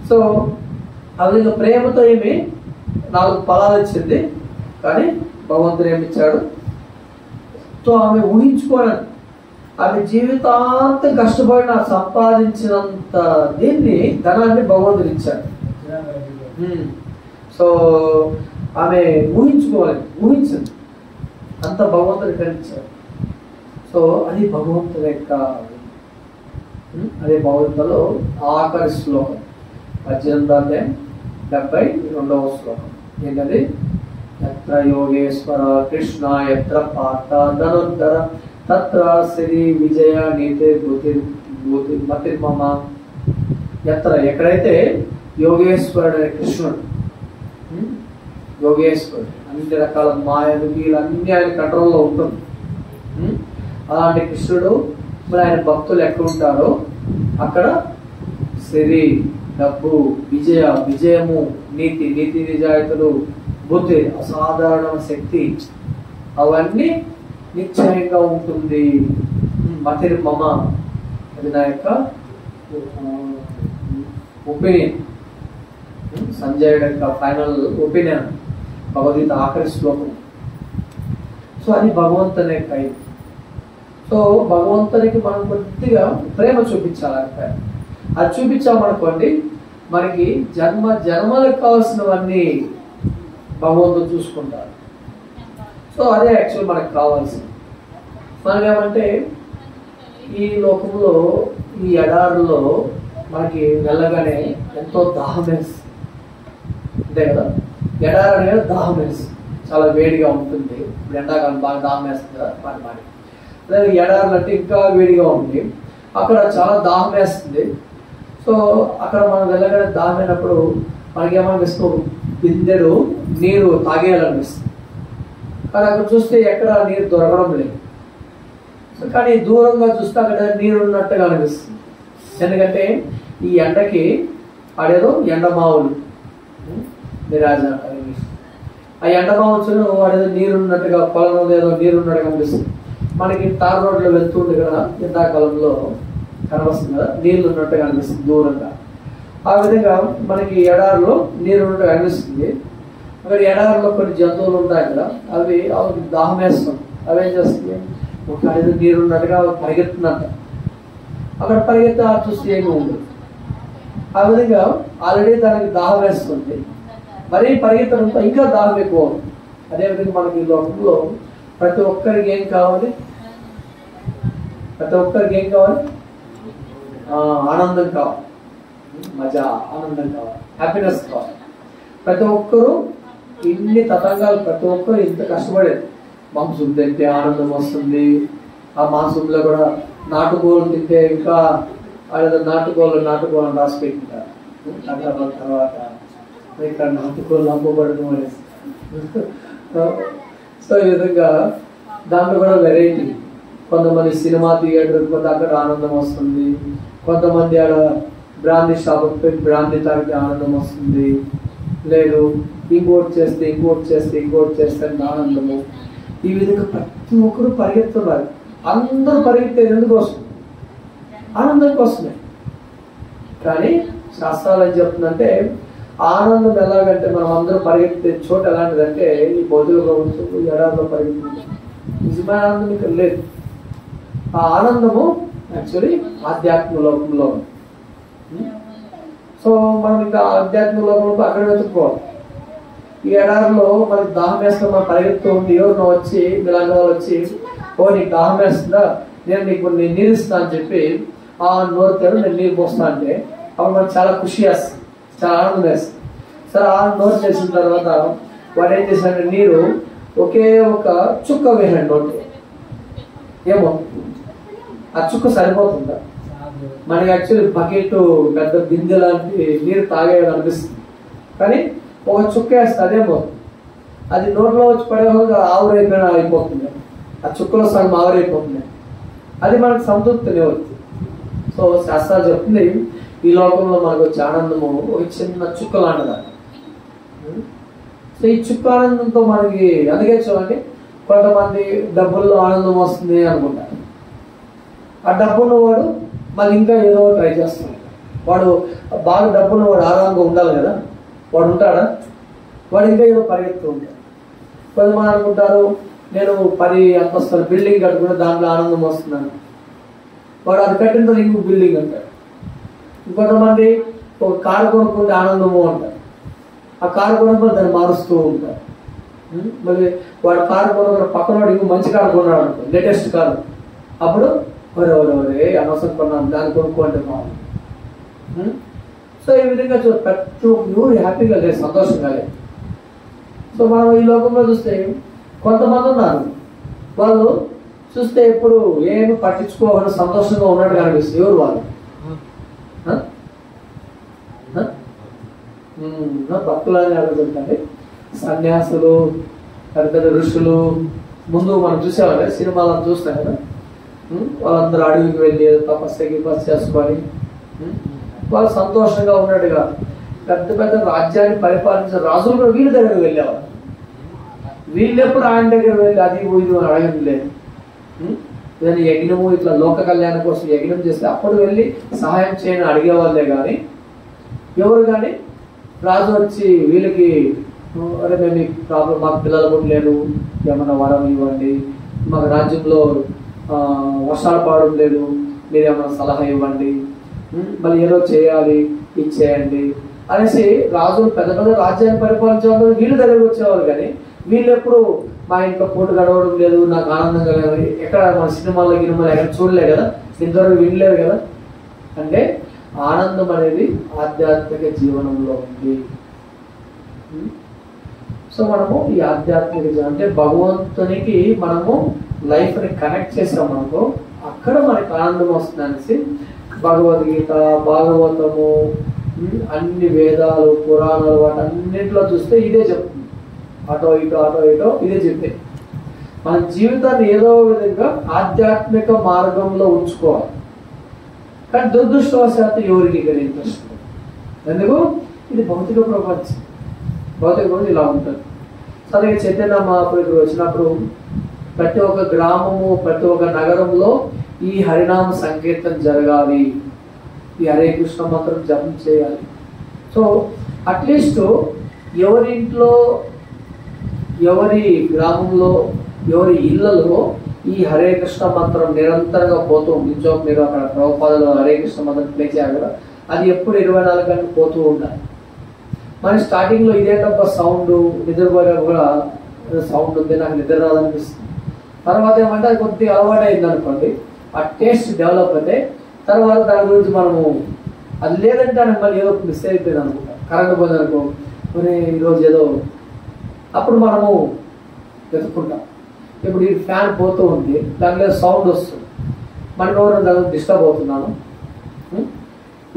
సో అది ప్రేమతో ఏమి 4 ఫలాలు ఇచ్చింది, కానీ భగవంతుడు ఏమిచ్చాడు? సో ఆమె ఊహించుకోవాలి, ఆమె జీవితాంతం కష్టపడిన సంపాదించినంత ధనాన్ని భగవంతుడు ఇచ్చాడు. సో ఆమె ఊహించింది అంత భగవంతుడు కలిగించాడు. సో అది భగవంతుడి యొక్క అదే భగవంతులో ఆఖరి శ్లోకం 18వ శ్లోకం ఏంటది? ఎత్ర యోగేశ్వర కృష్ణ ఎత్ర పార్థ ధనుర్ధర తత్ర శ్రీ విజయ నీతి మతిర్మమ. ఎక్కడైతే యోగేశ్వరుడు కృష్ణుడు, యోగేశ్వరుడు అన్ని రకాల మాయలు వీళ్ళన్నీ ఆయన కంట్రోల్లో ఉంటుంది. అలాంటి కృష్ణుడు మరి ఆయన భక్తులు ఎక్కడ ఉంటారో అక్కడ సిరి, డబ్బు, విజయము, నీతి నిజాయితీలు, బుద్ధి, అసాధారణ శక్తి అవన్నీ నిశ్చయంగా ఉంటుంది. మతిర్మమ, అది నా యొక్క ఒపీనియన్, సంజయుడు యొక్క ఫైనల్ ఒపీనియన్, భగవద్గీత ఆఖరి శ్లోకం. సో అది భగవంతుని యొక్క. సో భగవంతునికి మనం కొద్దిగా ప్రేమ చూపించాలంటే, అది చూపించామనుకోండి మనకి జన్మలకు కావాల్సినవన్నీ భగవంతుడు చూసుకుంటారు. సో అదే యాక్చువల్ మనకు కావాల్సింది. మనం ఏమంటే ఈ లోకంలో ఈ ఎడారులో మనకి వెళ్ళగానే ఎంతో దాహం వేస్తుంది, అంతే కదా? ఎడారి అనేది దాహం వేస్తుంది, చాలా వేడిగా ఉంటుంది. ఇప్పుడు ఎండాకాలం బాగా దాహం వేస్తుంది కదా మరి అదే ఎడారులు అంటే ఇంకా వేడిగా ఉంది, అక్కడ చాలా దాహం వేస్తుంది. సో అక్కడ మనం వెళ్ళగానే దాహం అయినప్పుడు మనకేమనిపిస్తుంది? బిందెడు నీరు తాగేయాలనిపిస్తుంది. కానీ అక్కడ చూస్తే ఎక్కడ నీరు దొరకడం లేదు. సో కానీ దూరంగా చూస్తే అక్కడ నీరు ఉన్నట్టుగా అనిపిస్తుంది. ఎందుకంటే ఈ ఎండకి ఆడేదో ఎండమావులు నిరాజ, ఆ ఎండమావులు వాడేదో నీరు ఉన్నట్టుగా, పొలంలో ఏదో నీరు ఉన్నట్టుగా అనిపిస్తుంది. మనకి తార్ రోడ్లో వెళ్తుండే కదా ఎండాకాలంలో కనవస్తుంది కదా, నీళ్ళు ఉన్నట్టుగా అనిపిస్తుంది దూరంగా. ఆ విధంగా మనకి ఎడారిలో నీరు ఉన్నట్టుగా అనిపిస్తుంది. అక్కడ ఎడారిలో కొన్ని జంతువులు ఉంటాయి కదా, అవి దాహం వేస్తుంది. అవి ఏం చేస్తుంది? ఒక ఐదు నీరు ఉన్నట్టుగా పరిగెత్తున్నట్ట, అక్కడ పరిగెత్తి చూస్తే ఏమి ఉండదు. ఆ విధంగా ఆల్రెడీ దానికి దాహం వేస్తుంది, మరీ పరిగెత్తడంతో ఇంకా దాహం ఎక్కువ. అదేవిధంగా మనకి ఈ లోకంలో ప్రతి ఒక్కరికి ఏం కావాలి? ఆనందం కావాలి, మజా, ఆనందం కావాలి, హ్యాపీనెస్ కావాలి. ప్రతి ఒక్కరూ ఇన్ని తతంగాలు, ప్రతి ఒక్కరు ఇంత కష్టపడేది. మాంసం తింటే ఆనందం వస్తుంది, ఆ మాంసంలో కూడా నాటుకోలు తింటే ఇంకా నాటుకోలు రాసి పెట్టింటారు. తర్వాత ఇక్కడ నాటుకోలు అమ్మబడడం అనేసి. సో ఈ విధంగా దాంట్లో కూడా వెరైటీ. కొంతమంది సినిమా థియేటర్ పోతే అక్కడ ఆనందం వస్తుంది, కొంతమంది ఆడ బ్రాందీ షాప్ బ్రాందీ తాగితే ఆనందం వస్తుంది, లేదు ఇంకోటి చేస్తే ఆనందము. ఈ విధంగా ప్రతి ఒక్కరు పరిగెత్తున్నారు. అందరూ పరిగెత్తేది ఎందుకు వస్తుంది? ఆనందం కోసమే. కానీ శాస్త్రాలు ఏం చెప్తుందంటే ఆనందం ఎలాగంటే మనం అందరూ పరిగెత్తే చోట ఎలాంటిదంటే ఈ భౌతిక ప్రపంచంలో ఎడారిలో పరిగెత్తుంది. నిజమైన ఆనందం ఇక్కడ లేదు. ఆ ఆనందము యాక్చువల్లీ ఆధ్యాత్మిక లోకంలో ఉంది. సో మనం ఇంకా ఆధ్యాత్మిక లోకంలో అక్కడ వెతుక్కోవాలి. ఈ ఎడారిలో మనకి దాహం వేస్తే మనం పరిగెత్తూ ఉంది. ఎవరినో వచ్చి ఇలాంటి వాళ్ళు వచ్చి ఓ నీకు దాహం వేస్తుందా, నేను నీకు నీరు ఇస్తా అని చెప్పి ఆ నోరు తెరు నేను నీరు పోస్తా అంటే అప్పుడు మనకు చాలా ఖుషి వేస్తుంది, చాలా ఆనందం వేస్తుంది. సరే ఆ నోరు చేసిన తర్వాత వాడు ఏం చేశాడంటే నీరు ఒకే ఒక చుక్క వేసాడు నోటి. ఏమో ఆ చుక్క సరిపోతుందా? మనకి యాక్చువల్లీ బకెట్ పెద్ద బిందె లాంటి నీరు తాగేది అనిపిస్తుంది, కానీ ఒక చుక్క వేస్తే అదేమో అది నోట్లో వచ్చి పడేవాళ్ళగా ఆవిరైపోయినా అయిపోతుంది. ఆ చుక్కలో సగం ఆవిరైపోతుంది. అది మనకు సంతృప్తిని వస్తుంది. సో శాస్త్రాలు చెప్తుంది ఈ లోకంలో మనకు వచ్చే ఆనందము ఒక చిన్న చుక్క లాంటిదా. సో ఈ చుక్క ఆనందంతో మనకి అందుకే చూడండి కొంతమంది డబ్బుల్లో ఆనందం వస్తుంది అనుకుంటారు. ఆ డబ్బును వాడు మళ్ళీ ఇంకా ఏదో ట్రై చేస్తున్నాడు. వాడు బాగా డబ్బును వాడు ఆరాంగా ఉండాలి కదా, వాడు ఉంటాడా? వాడు ఇంకా ఏదో పరిగెత్తూ ఉంటాడు. కొంతమంది అనుకుంటారు నేను 10 అంతస్తుల బిల్డింగ్ కట్టుకుంటే దాంట్లో ఆనందం వస్తున్నాను. వాడు అది కట్టిన తర్వాత ఇంకో బిల్డింగ్ అంటాడు. ఇంకొంతమంది ఒక కారు కొనుక్కుంటే ఆనందము అంటారు. ఆ కారు కొనుక్కొని దాన్ని మారుస్తూ ఉంటారు. మళ్ళీ వాడు కారు కొనుక్కున్న పక్కన వాడు ఇంకో మంచి కారు కొన్నాడు అనుకో, లేటెస్ట్ కారు. అప్పుడు ఒరే అనవసరం కొన్నాను దాన్ని కొనుక్కోండి బాగుంది. సో ఈ విధంగా ప్రతి ఒక్కరు హ్యాపీగా లేదు, సంతోషంగా లేదు. సో మనం ఈ లోకంలో చూస్తే కొంతమంది ఉన్నారు, వాళ్ళు చూస్తే ఎప్పుడు ఏమి పట్టించుకోకుండా సంతోషంగా ఉన్నట్టు కనిపిస్తుంది. ఎవరు వాళ్ళు? భక్తులని అడుగుతుంటే సన్యాసులు, పెద్ద పెద్ద ఋషులు. ముందు మనం చూసేవాళ్ళే సినిమాలను చూస్తాం కదా, వాళ్ళందరూ అడవికి వెళ్ళి తపస్సు చేసుకొని వాళ్ళు సంతోషంగా ఉన్నట్టుగా పెద్ద పెద్ద రాజ్యాన్ని పరిపాలించిన రాజులు కూడా వీళ్ళ దగ్గరకు వెళ్ళేవారు. వీళ్ళు ఎప్పుడు ఆయన దగ్గర వెళ్ళి అది ఇది అని అడగడం లేదు. ఏదైనా యజ్ఞము ఇట్లా లోక కళ్యాణం కోసం యజ్ఞం చేస్తే అప్పుడు వెళ్ళి సహాయం చేయని అడిగేవాళ్ళే కానీ ఎవరు కానీ రాజు వచ్చి వీళ్ళకి అరే మేము మీకు ప్రాబ్లం, మాకు పిల్లలు కూడా లేదు, ఏమన్నా వరం ఇవ్వండి, మాకు రాజ్యంలో వర్షాలు పడడం లేదు, మీరు ఏమైనా సలహా ఇవ్వండి, మళ్ళీ ఏదో చేయాలి ఇచ్చేయండి అనేసి రాజులు పెద్ద పెద్ద రాజ్యాన్ని పరిపాలించే వాళ్ళు వీళ్ళ దగ్గరకు వచ్చేవాళ్ళు. కానీ వీళ్ళు ఎప్పుడు మా ఇంట్లో పూట గడవడం లేదు, నాకు ఆనందంగా లేదు, ఎక్కడ మన సినిమాల్లో గినిమాలు ఎక్కడ చూడలేదు కదా, ఇంతవరకు వినలేదు కదా. అంటే ఆనందం అనేది ఆధ్యాత్మిక జీవనంలో ఉంది. సో మనము ఈ ఆధ్యాత్మిక జీవనం అంటే భగవంతునికి మనము లైఫ్ని కనెక్ట్ చేసాం అనుకో, అక్కడ మనకి ఆనందం వస్తుంది అనేసి భగవద్గీత, భాగవతము, అన్ని వేదాలు, పురాణాలు వాటన్నింటిలో చూస్తే ఇదే చెప్తుంది. అటో ఇటో ఇదే చెప్పే మన జీవితాన్ని ఏదో విధంగా ఆధ్యాత్మిక మార్గంలో ఉంచుకోవాలి. కానీ దురదృష్టవశాత్తు ఎవరికి ఇక్కడ ఇంట్రెస్ట్ లేదు. ఎందుకు? ఇది భౌతిక ప్రపంచం. భౌతిక ప్రపంచం ఇలా ఉంటుంది. సరే చైతన్య మహాప్రభుడు వచ్చినప్పుడు ప్రతి ఒక్క గ్రామము, ప్రతి ఒక్క నగరంలో ఈ హరినామ సంకీర్తన జరగాలి, ఈ హరే కృష్ణ మంత్రం జపం చేయాలి. సో అట్లీస్ట్ ఎవరి ఇంట్లో, ఎవరి గ్రామంలో, ఎవరి ఇళ్లలో ఈ హరే కృష్ణ మంత్రం నిరంతరంగా పోతూ ఉంటుంది. మీరు అక్కడ ప్రభుపాదలో హరే కృష్ణ మంత్రం ప్లే చేయాలి కదా, అది ఎప్పుడు 24 గంటలు పోతూ ఉండాలి. మరి స్టార్టింగ్లో ఇదేంటబ్బా సౌండ్, నిద్రపోయే కూడా సౌండ్ ఉంది, నాకు నిద్ర రాదనిపిస్తుంది. తర్వాత ఏమంటే అది కొద్దిగా అలవాటు అయింది అనుకోండి, ఆ టేస్ట్ డెవలప్ అయితే తర్వాత దాని గురించి మనము అది లేదంటే అని మళ్ళీ ఏదో మిస్ అయిపోయింది అనుకుంటాం. కరెంట్ పోయింది అనుకో, మరి ఈరోజు ఏదో, అప్పుడు మనము వెతుక్కుంటాం. ఇప్పుడు ఈ ఫ్యాన్ పోతూ ఉంది, దానిలో సౌండ్ వస్తుంది, మనకు ఎవరు దాని డిస్టర్బ్ అవుతున్నాను.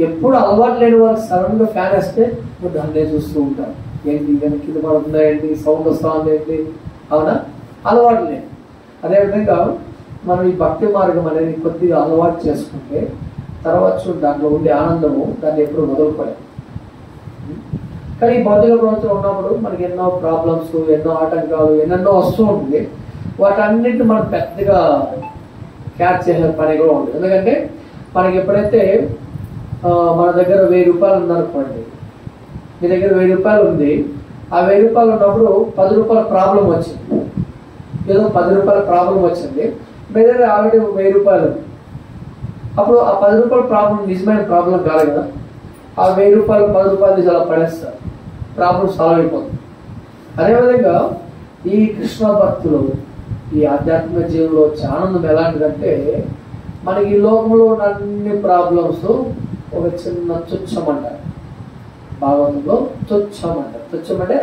ఎప్పుడు అలవాటు లేని వాళ్ళు సడన్గా ఫ్యాన్ వేస్తే దాన్నే చూస్తూ ఉంటారు. ఏంటి దాని కింద పడుతుందా, ఏంటి సౌండ్ వస్తా ఉంది, ఏంటి, అవునా? అలవాటు లేదు. అదేవిధంగా మనం ఈ భక్తి మార్గం అనేది కొద్దిగా అలవాటు చేసుకుంటే తర్వాత దాంట్లో ఉండే ఆనందము దాన్ని ఎప్పుడు వదులుకోలేదు. కానీ ఈ భౌతిక ప్రపంచంలో ఉన్నప్పుడు మనకి ఎన్నో ప్రాబ్లమ్స్, ఎన్నో ఆటంకాలు, ఎన్నెన్నో వస్తూ ఉంటుంది. వాటన్నిటిని మనం పెద్దగా క్యాచ్ చేసే పని కూడా ఉంటుంది. ఎందుకంటే మనకి ఎప్పుడైతే మన దగ్గర 1000 రూపాయలు ఉందనుకోండి, మీ దగ్గర 1000 రూపాయలు ఉంది. ఆ 1000 రూపాయలు ఉన్నప్పుడు 10 రూపాయల ప్రాబ్లం వచ్చింది, ఏదో 10 రూపాయల ప్రాబ్లం వచ్చింది, మీ దగ్గర ఆల్రెడీ 1000 రూపాయలు. అప్పుడు ఆ 10 రూపాయల ప్రాబ్లం నిజమైన ప్రాబ్లం కాదు కదా. ఆ 1000 రూపాయలు 10 రూపాయలు చాలా పడేస్తారు, ప్రాబ్లం సాల్వ్ అయిపోతుంది. అదేవిధంగా ఈ కృష్ణ భక్తులు, ఈ ఆధ్యాత్మిక జీవనంలో వచ్చే ఆనందం ఎలాంటిదంటే, మనకి ఈ లోకంలో ఉన్న అన్ని ప్రాబ్లమ్స్ ఒక చిన్న తుచ్చం అంటారు. భాగవతంలో తుచ్చం అంటారు. తుచ్చం అంటే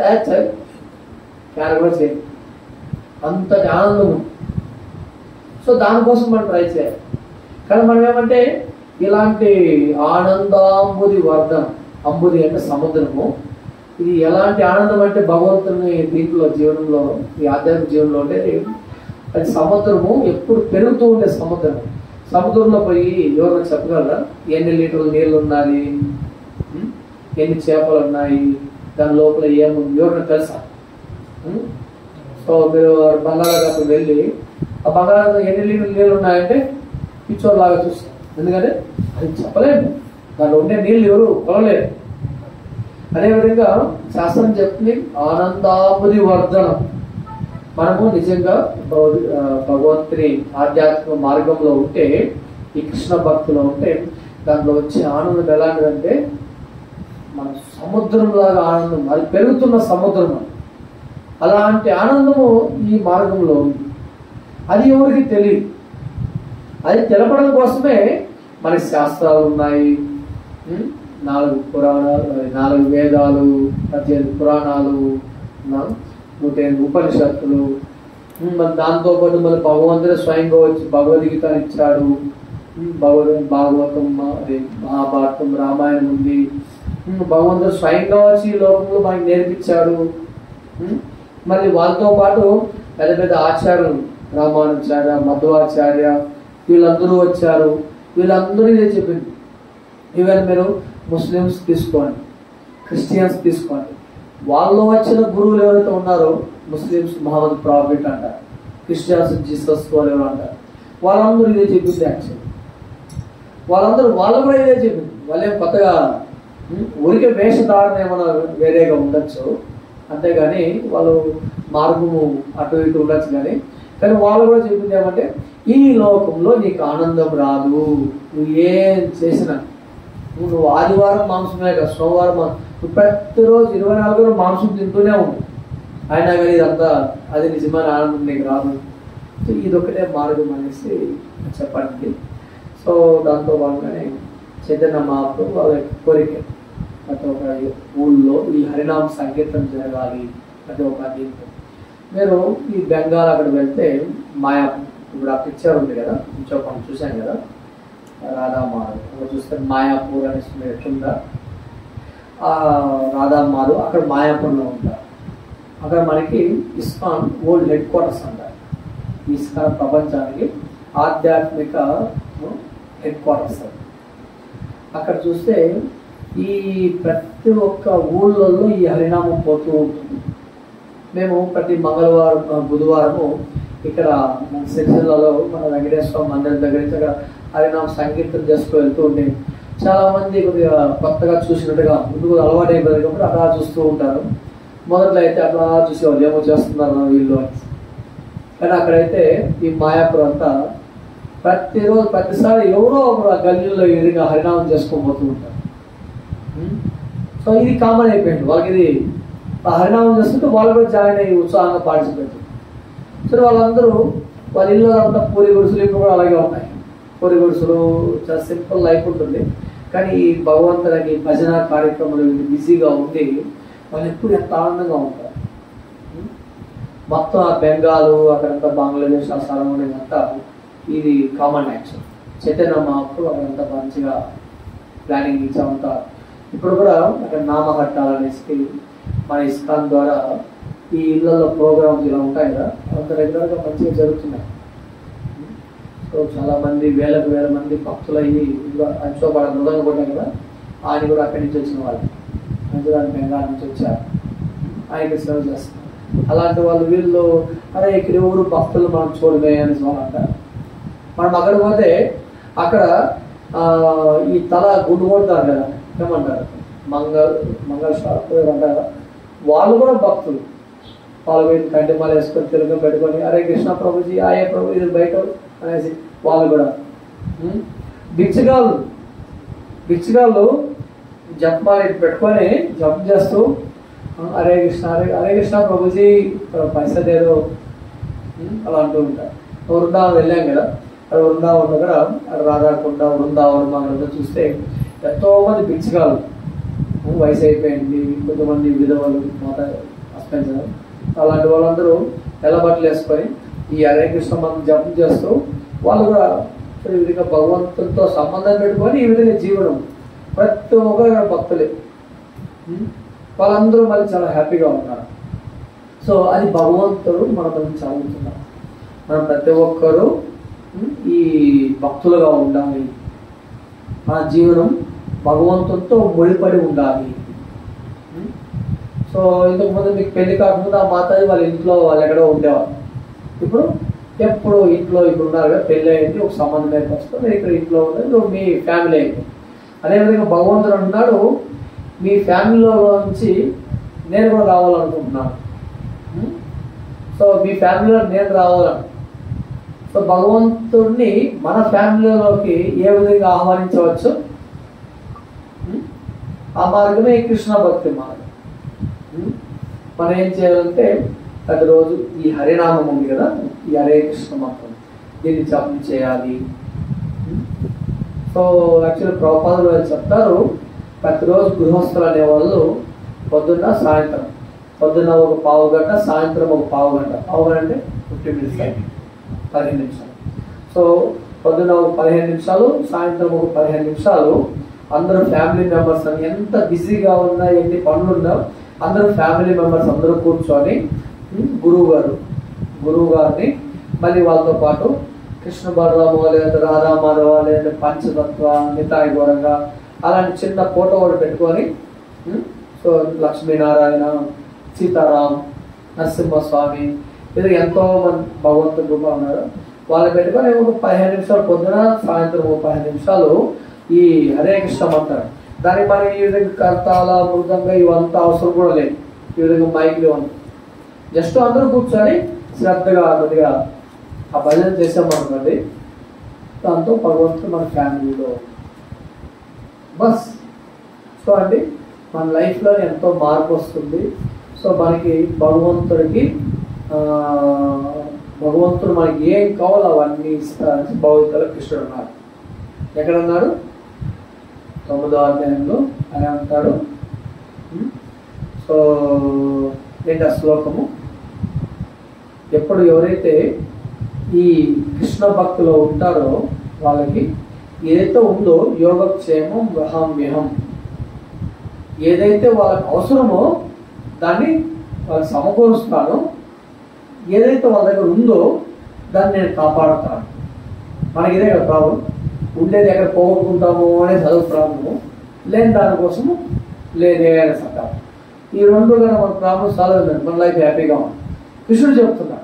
కూడా చేయాలి, అంతటి ఆనందం. సో దానికోసం మనం ట్రై చేయాలి. కానీ మనం ఏమంటే ఇలాంటి ఆనందాంబుది వర్ధనం, అంబుది అంటే సముద్రము. ఇది ఎలాంటి ఆనందం అంటే భగవంతుని దీంట్లో జీవనంలో, ఈ ఆధ్యాత్మిక జీవనంలో ఉండేది అది సముద్రము, ఎప్పుడు పెరుగుతూ ఉండే సముద్రం. సముద్రంలో పోయి ఎవరైనా చెప్పగలరా ఎన్ని లీటర్ల నీళ్ళు ఉన్నాయి, ఎన్ని చేపలు ఉన్నాయి, దాని లోపల ఏముంది, ఎవరైనా తెలుసా? సో మీరు బంగాళాఖాతం వెళ్ళి ఆ బంగాళాఖాతం ఎన్ని లీటర్ల నీళ్ళు ఉన్నాయంటే పిచ్చోర్లాగా చూస్తాం. ఎందుకంటే అది చెప్పలేము, దాంట్లో ఉండే నీళ్ళు ఎవరు కొలలేరు. అదేవిధంగా శాస్త్రం చెప్తుంది ఆనందాబుది వర్ధనం. మనము నిజంగా భగవంతుని ఆధ్యాత్మిక మార్గంలో ఉంటే, ఈ కృష్ణ భక్తిలో ఉంటే, దాంట్లో వచ్చే ఆనందం ఎలాంటిదంటే మన సముద్రంలాగా ఆనందం, అది పెరుగుతున్న సముద్రం. అలాంటి ఆనందము ఈ మార్గంలో ఉంది. అది ఎవరికి తెలియదు. అది తెలపడం కోసమే మనకి శాస్త్రాలు ఉన్నాయి, 4 పురాణాలు, 4 వేదాలు, 18 పురాణాలు, 108 ఉపనిషత్తులు. దాంతోపాటు మళ్ళీ భగవంతుడు స్వయంగా వచ్చి భగవద్గీత ఇచ్చాడు. భాగవతం, మహాభారతం, రామాయణం ఉంది. భగవంతుడు స్వయంగా వచ్చి ఈ లోకంలో మనకి నేర్పించాడు. మళ్ళీ వాళ్ళతో పాటు పెద్ద పెద్ద ఆచార్యులు, రామానుచార్య, మధ్వాచార్య, వీళ్ళందరూ వచ్చారు. వీళ్ళందరూ ఇదే చెప్పింది. ఈవెన్ మీరు ముస్లిమ్స్ తీసుకోండి, క్రిస్టియన్స్ తీసుకోండి, వాళ్ళు వచ్చిన గురువులు ఎవరైతే ఉన్నారో, ముస్లిమ్స్ మహమ్మద్ ప్రాఫిట్ అంటారు, క్రిస్టియన్స్ జీసస్ వాళ్ళు ఎవరు అంటారు, వాళ్ళందరూ ఇదే చెప్పింది. యాక్చువల్లీ వాళ్ళు కూడా ఇదే చెప్పింది. వాళ్ళేం కొత్తగా ఊరికే వేషధారణ ఏమైనా వేరేగా ఉండొచ్చు, అంతేగాని వాళ్ళు మార్గము అటు ఇటు ఉండొచ్చు. కానీ వాళ్ళు కూడా చెప్పింది ఏమంటే, ఈ లోకంలో నీకు ఆనందం రాదు, నువ్వు ఏం చేసినా. నువ్వు ఆదివారం మాంసమే కదా, సోమవారం నువ్వు ప్రతిరోజు 24 మాంసం తింటూనే ఉంది, అయినా కానీ ఇదంతా అది నిజమైన ఆనందం నీకు రాదు. సో ఇదొక్కటే మార్గం అనేసి చెప్పండి. సో దాంతో భాగంగానే చైతన్య మహాప్రభు వాళ్ళ కోరిక ప్రతి ఒక్క ఊళ్ళో ఈ హరినామ సంకీర్తన జరగాలి. ప్రతి ఒక్క దీంట్లో మీరు ఈ బెంగాల్ అక్కడ వెళ్తే మాయాపూర్, ఇప్పుడు ఆ పిక్చర్ ఉంది కదా, ఇంకొక చూశాను కదా, రాధామాధవ్ చూస్తే మాయాపూర్ అనేసి మీరు ఎట్లుందా, ఆ రాధామాధవ్ అక్కడ మాయాపూర్లో ఉంటారు. అక్కడ మనకి ఇస్కాన్ వరల్డ్ హెడ్ క్వార్టర్స్ అంటారు. ఇస్కాన్ ప్రపంచానికి ఆధ్యాత్మిక హెడ్ క్వార్టర్స్. అక్కడ చూస్తే ఈ ప్రతి ఒక్క ఊళ్ళల్లో ఈ హరినామం పోతూ ఉంటుంది. మేము ప్రతి మంగళవారం, బుధవారము ఇక్కడ మన సిరిసిల్లలో మన వెంకటేశ్వర మందిరం దగ్గర నుంచి అక్కడ హరినామ సంకీర్తన చేసుకు వెళ్తూ ఉండే చాలామంది కొద్దిగా కొత్తగా చూసినట్టుగా ముందుకు అలవాటు అయిపోయింది కాబట్టి అలా చూస్తూ ఉంటారు. మొదట్లో అయితే అట్లా చూసేవాళ్ళు ఏమో చేస్తున్నారు వీళ్ళు అని. కానీ అక్కడైతే ఈ మాయాపురం అంతా ప్రతిరోజు ప్రతిసారి ఎవరో ఒకరు ఆ గల్లీలో ఈ విధంగా హరినామం చేసుకోబోతూ ఉంటారు. సో ఇది కామన్ అయిపోయింది వాళ్ళకి. ఇది హరినామం చేస్తుంటే వాళ్ళు కూడా జాయిన్ అయ్యి ఉత్సాహంగా పార్టిసిపేట్. సో వాళ్ళందరూ వాళ్ళ ఇల్లు అంతా పూరి గుడిసెలు ఇప్పుడు కూడా అలాగే ఉన్నాయి. పూరి గుడిసెలు చాలా సింపుల్ లైఫ్ ఉంటుంది. కానీ ఈ భగవంతుడికి భజన కార్యక్రమాలు బిజీగా ఉండి వాళ్ళు ఎప్పుడు ఎంత ఆనందంగా ఉంటారు. మొత్తం ఆ బెంగాలు అక్కడంతా బంగ్లాదేశ్ ఆ స్థలం ఉండేదంతా ఇది కామన్ యాక్షన్. చైతన్య మహాప్రభు అక్కడంతా మంచిగా ప్లానింగ్ ఇచ్చామంతా. ఇప్పుడు కూడా అక్కడ నామహట్టాలనేసి మన ఇస్కాన్ ద్వారా ఈ ఇళ్లలో ప్రోగ్రామ్స్ ఇలా ఉంటాయి కదా, అంత రెగ్యులర్గా మంచిగా జరుగుతున్నాయి. సో చాలామంది వేల మంది భక్తులు అయ్యి అంచోపాడ మృదంగా కొట్టాం కదా, ఆయన కూడా అక్కడి నుంచి వచ్చిన వాళ్ళు, మంచిదాని బెంగాల్ నుంచి వచ్చారు, ఆయనకి సేవ చేస్తున్నారు. అలాంటి వాళ్ళు వీళ్ళు అరే ఇక్కడ ఎవరు భక్తులు మనం చూడమే అని అంటారు. మనం అక్కడ పోతే అక్కడ ఈ తల గుండు కొడతారు కదా, ఏమంటారు మంగళ షాప్ అంటారు, వాళ్ళు కూడా భక్తులు. వాళ్ళు కంటి మాల వేసుకొని తిలకం పెట్టుకొని అరే కృష్ణ ప్రభుజీ ఆయే ప్రభు ఇది బయట అనేసి వాళ్ళు కూడా. బిచ్చగాళ్ళు జపమాల పెట్టుకొని జపం చేస్తూ హరే కృష్ణ హరే కృష్ణ ప్రభుజీ పైసా దేదో అలా అంటూ ఉంటారు. వృందావనం వెళ్ళాం కదా, అక్కడ వృందావనం దగ్గర రాధాకుండ వృందావనం మనం చూస్తే ఎంతోమంది బిచ్చగాళ్ళు, వయసు అయిపోయింది, కొంతమంది విధవలు, మాట హస్బెండ్స్, అలాంటి వాళ్ళందరూ తెల్లబట్టలు వేసుకొని ఈ హరే కృష్ణ మనం జపం చేస్తూ వాళ్ళు కూడా ఈ విధంగా భగవంతుడితో సంబంధం పెట్టుకొని ఈ విధంగా జీవనం ప్రతి ఒక్కరు భక్తులే. వాళ్ళందరూ మళ్ళీ చాలా హ్యాపీగా ఉన్నారు. సో అది భగవంతుడు మనం చదువుతున్నారు. మనం ప్రతి ఒక్కరూ ఈ భక్తులుగా ఉండాలి. మన జీవనం భగవంతుడితో ముడిపడి ఉండాలి. సో ఇంతకుముందు మీకు పెళ్లి కాకముందు ఆ మాతాజీ వాళ్ళ ఇంట్లో వాళ్ళు ఎక్కడో ఉండేవాళ్ళు. ఇప్పుడు ఎప్పుడు ఇంట్లో ఇప్పుడు ఉన్నారు కదా, పెళ్ళి అయింది, ఒక సంబంధం ఏర్పరచుకొని ఇక్కడ ఇంట్లో ఉండదు, మీ ఫ్యామిలీ అయింది. అదేవిధంగా భగవంతుడు అంటున్నాడు మీ ఫ్యామిలీలో నుంచి నేను కూడా రావాలనుకుంటున్నాను. సో మీ ఫ్యామిలీలో నేను రావాలను. సో భగవంతుడిని మన ఫ్యామిలీలోకి ఏ విధంగా ఆహ్వానించవచ్చు? ఆ మార్గమే కృష్ణ భక్తి మార్గం. మనం ఏం చేయాలంటే ప్రతిరోజు ఈ హరినామం ఉంది కదా, ఈ హరే కృష్ణ మంత్రం దీన్ని జపం చేయాలి. సో యాక్చువల్లీ ప్రభుపాదులు వాళ్ళు చెప్తారు ప్రతిరోజు గృహస్థులు అనేవాళ్ళు పొద్దున్న సాయంత్రం, పొద్దున్న ఒక పావు గంట, సాయంత్రం ఒక పావు గంట అంటే 15 minutes, 15 నిమిషాలు. సో పొద్దున్న ఒక 15 నిమిషాలు, సాయంత్రం ఒక 15 నిమిషాలు అందరూ ఫ్యామిలీ మెంబర్స్ అని ఎంత బిజీగా ఉన్నా, ఎన్ని పనులు ఉన్నా అందరూ ఫ్యామిలీ మెంబర్స్ అందరూ కూర్చొని గురువు గారిని మళ్ళీ వాళ్ళతో పాటు కృష్ణ బలరామ లేదంటే రాధామాధవ లేదంటే పంచతత్వ నితాయి ఘోరంగా అలాంటి చిన్న ఫోటో కూడా పెట్టుకొని, సో లక్ష్మీనారాయణ, సీతారాం, నరసింహస్వామి ఇది ఎంతో మంది భగవంతుడు రూపం ఉన్నారు. వాళ్ళు పెట్టుకొని ఒక 15 నిమిషాలు పొద్దున, సాయంత్రం ఒక 15 నిమిషాలు ఈ హరే కృష్ణ మంత్రం. దానికి మనం ఈ విధంగా కర్తాల మృదంగా ఇవంతా అవసరం కూడా లేదు. ఈ విధంగా మైక్లు ఇవ్వండి, జస్ట్ అందరూ కూర్చొని శ్రద్ధగా కొద్దిగా ఆ భజన చేసామనుకోండి, దాంతో భగవంతుడు మన ఫ్యామిలీలో బస్. సో అండి మన లైఫ్లో ఎంతో మార్పు వస్తుంది. సో మనకి భగవంతుడు మనకి ఏం కావాలో అవన్నీ ఇస్తారని భగవద్గీతలో కృష్ణుడు అన్నారు. ఎక్కడన్నారు? 9వ అధ్యాయంలో అని అంటాడు. సో ఏంటి ఆ శ్లోకము? ఎప్పుడు ఎవరైతే ఈ కృష్ణ భక్తిలో ఉంటారో వాళ్ళకి ఏదైతే ఉందో యోగక్షేమం వహామ్యహం, ఏదైతే వాళ్ళకి అవసరమో దాన్ని వాళ్ళకి సమకూరుస్తాను, ఏదైతే వాళ్ళ దగ్గర ఉందో దాన్ని నేను కాపాడుతాను. మనకి ఇదే కదా ప్రాబ్లం, ఉండేది ఎక్కడ పోగొట్టుకుంటాము అనే చదువు ప్రాబ్లము, లేని దానికోసము లేదే అనే సత్తా. ఈ రెండు కదా మన ప్రాబ్లం సాల్వ్ అయిందండి, మన లైఫ్ హ్యాపీగా ఉంది. కృష్ణుడు చెప్తున్నాడు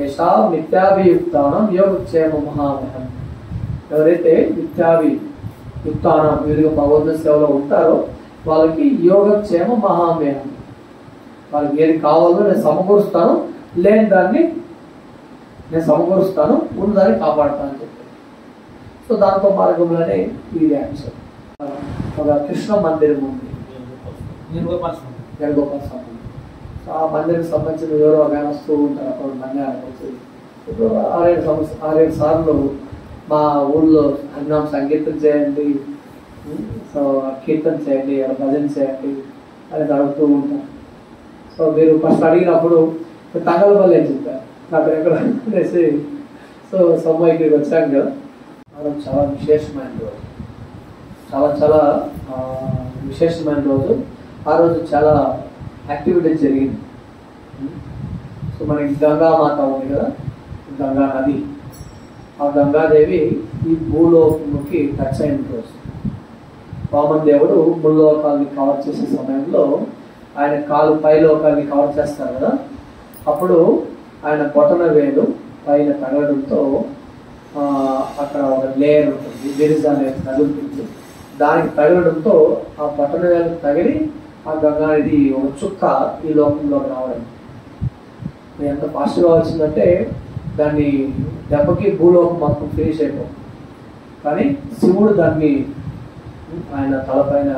ఏషా మిథ్యాభియుక్తానం యోగక్షేమ మహామహం. ఎవరైతే మిథ్యాభియుక్తానం వీరుగా భగవంతుని సేవలో ఉంటారో వాళ్ళకి యోగక్షేమ మహామేహం. వాళ్ళకి ఏది కావాలో నేను సమకూరుస్తాను, లేని దాన్ని నేను సమకూరుస్తాను, ఉన్నదాన్ని కాపాడుతాను అని చెప్పారు. సో దాంతో మార్గంలోనే ఇది యాక్షన్. ఒక కృష్ణ మందిరం ఉంది వేణుగోపాల స్వామి. ఆ మందిరం సంబంధించిన ఎవరో కానీ వస్తూ ఉంటారు అప్పుడు మందిరానికి వచ్చి. ఇప్పుడు 6-7 సార్లు మా ఊళ్ళో హరినామ సంగీతం చేయండి, సో కీర్తన చేయండి, భజన చేయండి అని అడుగుతూ ఉంటారు. సో మీరు ఫస్ట్ అడిగినప్పుడు తంగలపల్లి అని చెప్పారు, నాకు ఎక్కడ అనేసి. సో సమ్మ ఇక్కడికి వచ్చాను కదా, చాలా విశేషమైన రోజు, చాలా విశేషమైన రోజు. ఆ రోజు చాలా యాక్టివిటీస్ జరిగింది. సో మనకి గంగామాత ఉంది కదా, గంగా నది, ఆ గంగాదేవి ఈ భూలోకంలోకి టచ్ అయిన రోజు. వామన్ దేవుడు భూలోకాన్ని కవర్ చేసే సమయంలో ఆయన కాలు పైలోకాన్ని కవర్ చేస్తారు కదా, అప్పుడు ఆయన బొటన వేలు పైన తగలడంతో అక్కడ ఒక లేయర్ ఉంటుంది, బెరిజ్ అనేది తగులుతుంది. దానికి తగలడంతో ఆ బటన్ వేలకు తగిలి ఆ గంగానది ఒక చుక్క ఈ లోకంలోకి రావడం. ఎంత ఫాస్ట్గా వచ్చిందంటే దాన్ని దెబ్బకి భూలోకం మొత్తం ఫినిష్ అయిపోతుంది. కానీ శివుడు దాన్ని ఆయన తలపైన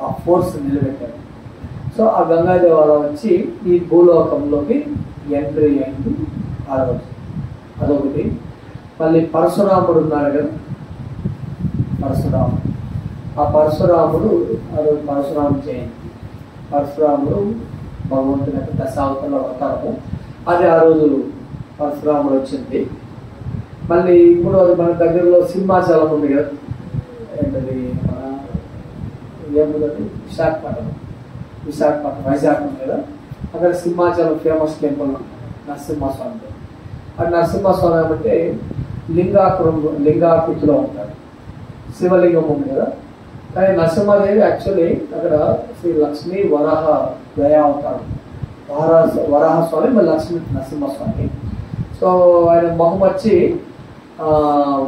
ఆ ఫోర్స్ నిలబెట్టాడు. సో ఆ గంగాదేవి అలా వచ్చి ఈ భూలోకంలోకి ఎంట్రీ అయింది ఆ రోజు. అదొకటి. మళ్ళీ పరశురాముడు ఉన్నాడు కదా, పరశురాముడు. ఆ పరశురాముడు ఆ రోజు పరశురాముడు జయంతి. పరశురాముడు భగవంతుని యొక్క దశావతార అవతారము. అది ఆ రోజు పరశురాముడు వచ్చింది. మళ్ళీ ఇప్పుడు అది మన దగ్గరలో సింహాచలం ఉంది కదా, ఏంటది ఏముంది, విశాఖపట్నం వైజాగ్ ఉంది కదా, అక్కడ సింహాచలం ఫేమస్ టెంపుల్ నరసింహస్వామి. ఆ నరసింహస్వామి ఏమంటే లింగాకృతిలో ఉంటాడు. శివలింగం ఉంది కదా, కానీ నరసింహదేవి యాక్చువల్లీ అక్కడ శ్రీ లక్ష్మీ వరాహ దయా అవతారం. వరాహస్వామి మరి లక్ష్మీ నరసింహస్వామి. సో ఆయన మొహం వచ్చి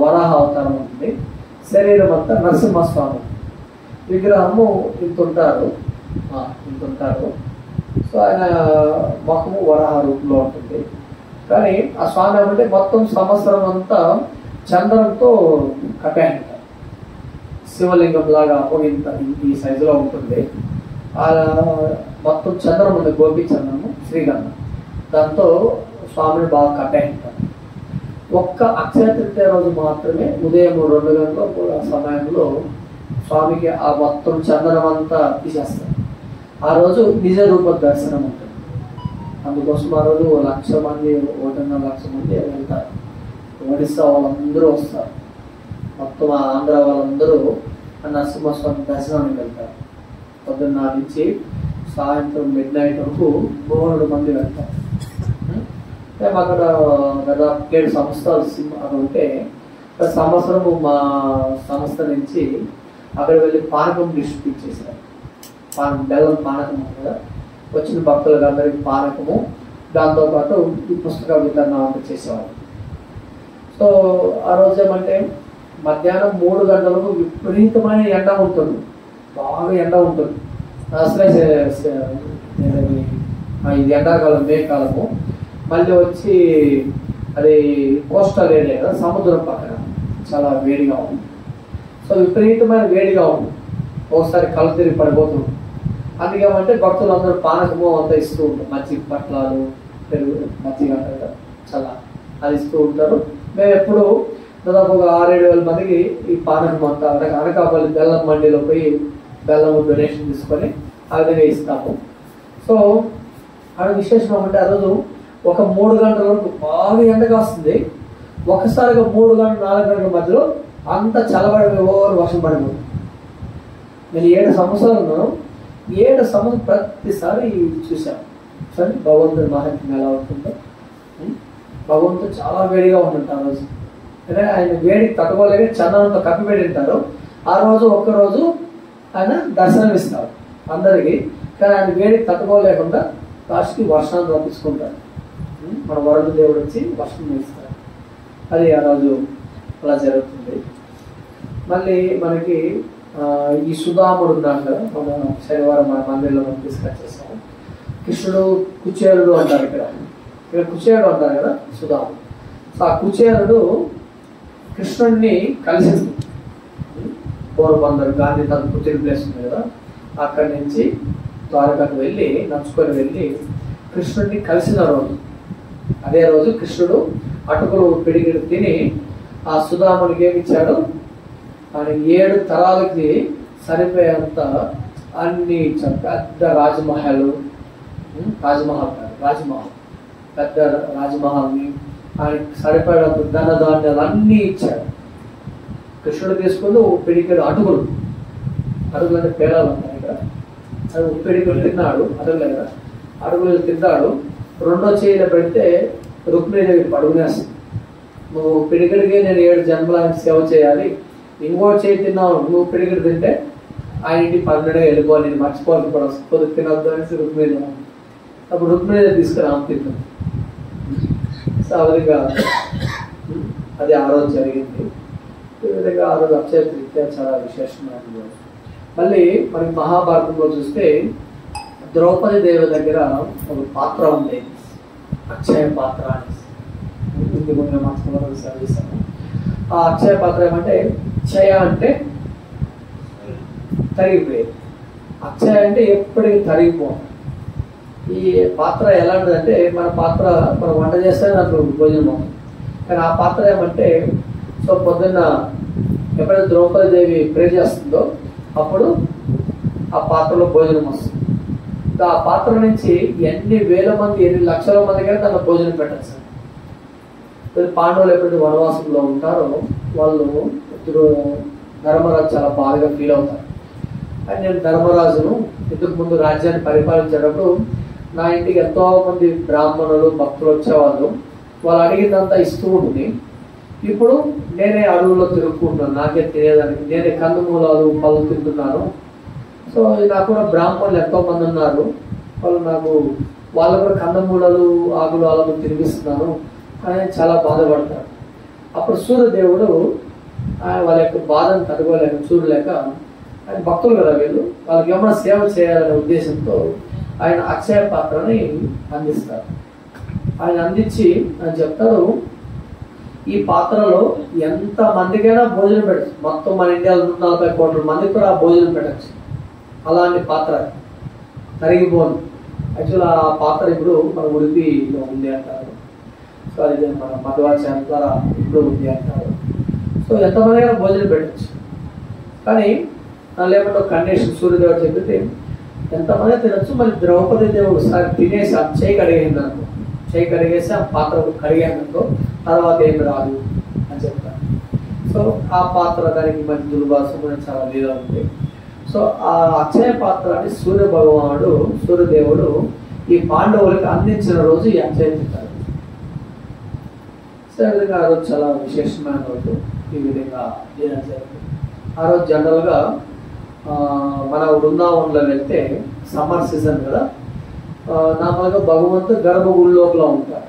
వరాహ అవతారం ఉంటుంది, శరీరం అంతా నరసింహస్వామి. విగ్రహము ఇంతుంటారు. సో ఆయన మొహము వరాహ రూపంలో ఉంటుంది. కానీ ఆ స్వామి ఏమంటే మొత్తం సంవత్సరం అంతా చంద్రంతో కట్టాయంట. శివలింగం లాగా ఇంత ఈ సైజులో ఉంటుంది. మొత్తం చంద్రం ఉంది, గోపి చంద్రము, శ్రీగంధం. దాంతో స్వామిని బాగా కట్టాయంట. ఒక్క అక్షయ తృతీయ రోజు మాత్రమే ఉదయం 2 గంటల సమయంలో స్వామికి ఆ మొత్తం చందనం అంతా తీసేస్తారు. ఆ రోజు నిజ రూప దర్శనం ఉంటుంది. అందుకోసం ఆ రోజు 1,00,000 మంది 1.5 లక్ష మంది వెళ్తారు. ఒడిస్సా వాళ్ళందరూ వస్తారు, మొత్తం ఆంధ్ర వాళ్ళందరూ నరసింహస్వామి దర్శనానికి వెళ్తారు. పొద్దున్న నుంచి సాయంత్రం మిడ్నైట్ వరకు 300 మంది వెళ్తారు. మేము అక్కడ దాదాపు 7 సంవత్సరాలు అక్కడ ఉంటే సంవత్సరము మా సంస్థ నుంచి అక్కడ వెళ్ళి పానకం డిస్ట్రిబ్యూట్ చేశారు. బెల్లం పానకం ఉంది కదా, వచ్చిన భక్తులకు అందరికి పానకము, దాంతోపాటు ఈ పుస్తక వితరణ అంతా చేసేవాళ్ళు. సో ఆ రోజు ఏమంటే మధ్యాహ్నం 3 గంటలకు విపరీతమైన ఎండ ఉంటుంది, బాగా ఎండ ఉంటుంది. అసలే ఇది ఎండాకాలం, మే కాలము. మళ్ళీ వచ్చి అది కోస్టల్ ఏరియా కదా, సముద్రం పక్కన చాలా వేడిగా ఉంది. సో విపరీతమైన వేడిగా ఉంది, ఒకసారి కళ్ళు తిరిగి పడిపోతుంది. అందుకేమంటే భక్తులు అందరూ పానకము అంతా ఇస్తూ ఉంటారు, మజ్జిగ పట్లాలు, పెరుగు, మజ్జిగ అంటారు కదా, చాలా అది ఇస్తూ ఉంటారు. మేము ఎప్పుడు దాదాపు ఒక 6-7 వేల మందికి ఈ పానకం అంతా అనకాపల్లి బెల్లం మండీలో పోయి బెల్లం డొనేషన్ తీసుకొని ఆ విధంగా ఇస్తాము. సో ఆడ విశేషం ఏమంటే ఆ రోజు ఒక 3 గంటల వరకు బాగా ఎండగా వస్తుంది. ఒక్కసారిగా 3 గంటలు 4 గంటల మధ్యలో అంత చల్లబడి ఓవర్ వర్షం పడిపోతుంది. నేను 7 సంవత్సరాలు ఉన్నాను. 7 సంవత్సరాలు ప్రతిసారి చూశాను. సరే భగవంతుడి మహత్యం ఎలా ఉంటుందో. భగవంతుడు చాలా వేడిగా ఉంటుంటారు ఆ రోజు. అంటే ఆయన వేడికి తట్టుకోలేక చందనంతో కప్పిపెట్టి ఉంటారు. ఆ రోజు ఒక్కరోజు ఆయన దర్శనం ఇస్తారు అందరికీ. కానీ ఆయన వేడికి తట్టుకోలేకుండా లాస్ట్కి వర్షాన్ని రప్పించుకుంటారు. మన వరుణ దేవుడు వచ్చి వర్షం ఇస్తారు. అది ఆ రోజు అలా జరుగుతుంది. మళ్ళీ మనకి ఈ సుధాముడు ఉన్నాడు కదా, మన శనివారం మన మందిరంలో మనం డిస్కస్ చేస్తాము. కృష్ణుడు కుచేరుడు అంటారు, ఇక్కడ కుచేరుడు అంటారు కదా సుధాముడు. సో ఆ కుచేరుడు కృష్ణుడిని కలిసింది. పోర్బందర్ గాంధీ తన పుట్టిన ప్లేస్ ఉంది కదా, అక్కడి నుంచి ద్వారకాకు వెళ్ళి నడుచుకొని వెళ్ళి కృష్ణుడిని కలిసిన రోజు. అదే రోజు కృష్ణుడు అటుకులు పిడికిడు తిని ఆ సుధామునికి ఏమిచ్చాడు, ఆయన 7 తరాలకి సరిపోయేంత అన్ని పెద్ద రాజమహల్ పెద్ద రాజమహల్ని ఆయనకి సరిపోయేంత ధనధాన్యాలు అన్నీ ఇచ్చాడు. కృష్ణుడు తీసుకుంటూ పిడికిడు అటుకులు అంటే పేలాలు ఉంటాయి కదా, అది పిడికిడు తిన్నాడు. అటుకులు తిన్నాడు. 2వ చేయిలో పెడితే రుక్మిణీదేవి పడుకునేస్తుంది. నువ్వు పిడికిడికి నేను 7 జన్మల సేవ చేయాలి, ఇంకో చేయి తిన్నావు, నువ్వు పిడికిడి తింటే ఆయన ఇంటికి 12గా వెళ్ళిపోవాలి, నేను మర్చిపోవాలి కూడా కొద్దిగా తినద్దు అనేసి రుక్మిణి. అప్పుడు రుక్మిణి తీసుకుని ఆమె తింటుంది. సో అది ఆ రోజు జరిగింది. ఈ విధంగా ఆ రోజు అక్షయ తృతీయ చాలా విశేషమైన రోజు. మళ్ళీ మనకి మహాభారతంలో చూస్తే ద్రౌపది దేవి దగ్గర ఒక పాత్ర ఉండేది, అక్షయ పాత్ర అని. చదివిస్తాను. ఆ అక్షయ పాత్ర ఏమంటే క్షయ అంటే తరిగిపోయేది, అక్షయ అంటే ఎప్పటికీ తరిగిపోతుంది. ఈ పాత్ర ఎలాంటిదంటే మన పాత్ర మనం వంట చేస్తే దాంట్లో భోజనం అవుతుంది. కానీ ఆ పాత్ర ఏమంటే సో పొద్దున్న ఎప్పుడైతే ద్రౌపది దేవి ప్రే చేస్తుందో అప్పుడు ఆ పాత్రలో భోజనం వస్తుంది. ఆ పాత్ర నుంచి ఎన్ని వేల మంది ఎన్ని లక్షల మందికైనా దాంట్లో భోజనం పెట్టచ్చు. పాండవులు ఎప్పుడైతే వనవాసంలో ఉంటారో వాళ్ళు ధర్మరాజు చాలా బాధగా ఫీల్ అవుతారు. అని నేను ధర్మరాజును ఇంతకు ముందు రాజ్యాన్ని పరిపాలించేటప్పుడు నా ఇంటికి ఎంతో మంది బ్రాహ్మణులు భక్తులు వచ్చేవాళ్ళు, వాళ్ళు అడిగిందంతా ఇస్తూ ఉంటుంది. ఇప్పుడు నేనే అడవుల్లో తిరుగుకుంటున్నాను, నాకే తెలియదానికి, నేనే కందుమూలాలు పళ్ళు తింటున్నాను. సో నాకు కూడా బ్రాహ్మణులు ఎంతో మంది ఉన్నారు, వాళ్ళు కూడా కందమూలలు ఆకులు అలా తినిపిస్తున్నాను అని చాలా బాధపడతారు. అప్పుడు సూర్యదేవుడు వాళ్ళ యొక్క బాధను తట్టుకోలేక చూడలేక, ఆయన భక్తులు కదా వీళ్ళు, వాళ్ళకి ఏమైనా సేవ చేయాలనే ఉద్దేశంతో ఆయన అక్షయ పాత్రని అందిస్తారు. ఆయన అందించి ఆయన చెప్తారు, ఈ పాత్రలో ఎంత మందికైనా భోజనం పెట్టచ్చు, మొత్తం మన ఇండియాలో 140 కోట్ల మందికి కూడా భోజనం పెట్టచ్చు. అలాంటి పాత్ర తరిగిపోను. యాక్చువల్ ఆ పాత్ర ఇప్పుడు మన ఉడిపిలో ఉంది అంటారు. సో అది మన మధ్వాచార్య ద్వారా ఇప్పుడు ఉంది అంటారు. సో ఎంతమందిగా భోజనం పెట్టచ్చు. కానీ లేకపోతే కండిషన్ సూర్యదేవుడు చెప్పితే ఎంతమంది తినచ్చు. మరి ద్రౌపది దేవుడు ఒకసారి తినేసి ఆ చేయి కడిగేసింది అనుకో, చేయి కడిగేసి ఆ పాత్ర కడిగేందుకో తర్వాత ఏమి రాదు అని చెప్తారు. సో ఆ పాత్ర దానికి మంచి దుర్భాషం చాలా లీలా ఉంది. సో ఆ అక్షయ పాత్రని సూర్యదేవుడు ఈ పాండవులకు అందించిన రోజు ఈ అక్షయ తింటారు. సో ఈ విధంగా ఆ రోజు చాలా విశేషమైన రోజు. ఈ విధంగా ఆ రోజు జనరల్గా మన బృందావనంలో వెళ్తే సమ్మర్ సీజన్ కదా, నార్మల్గా భగవంతుడు గర్భగుడి లోపల ఉంటారు.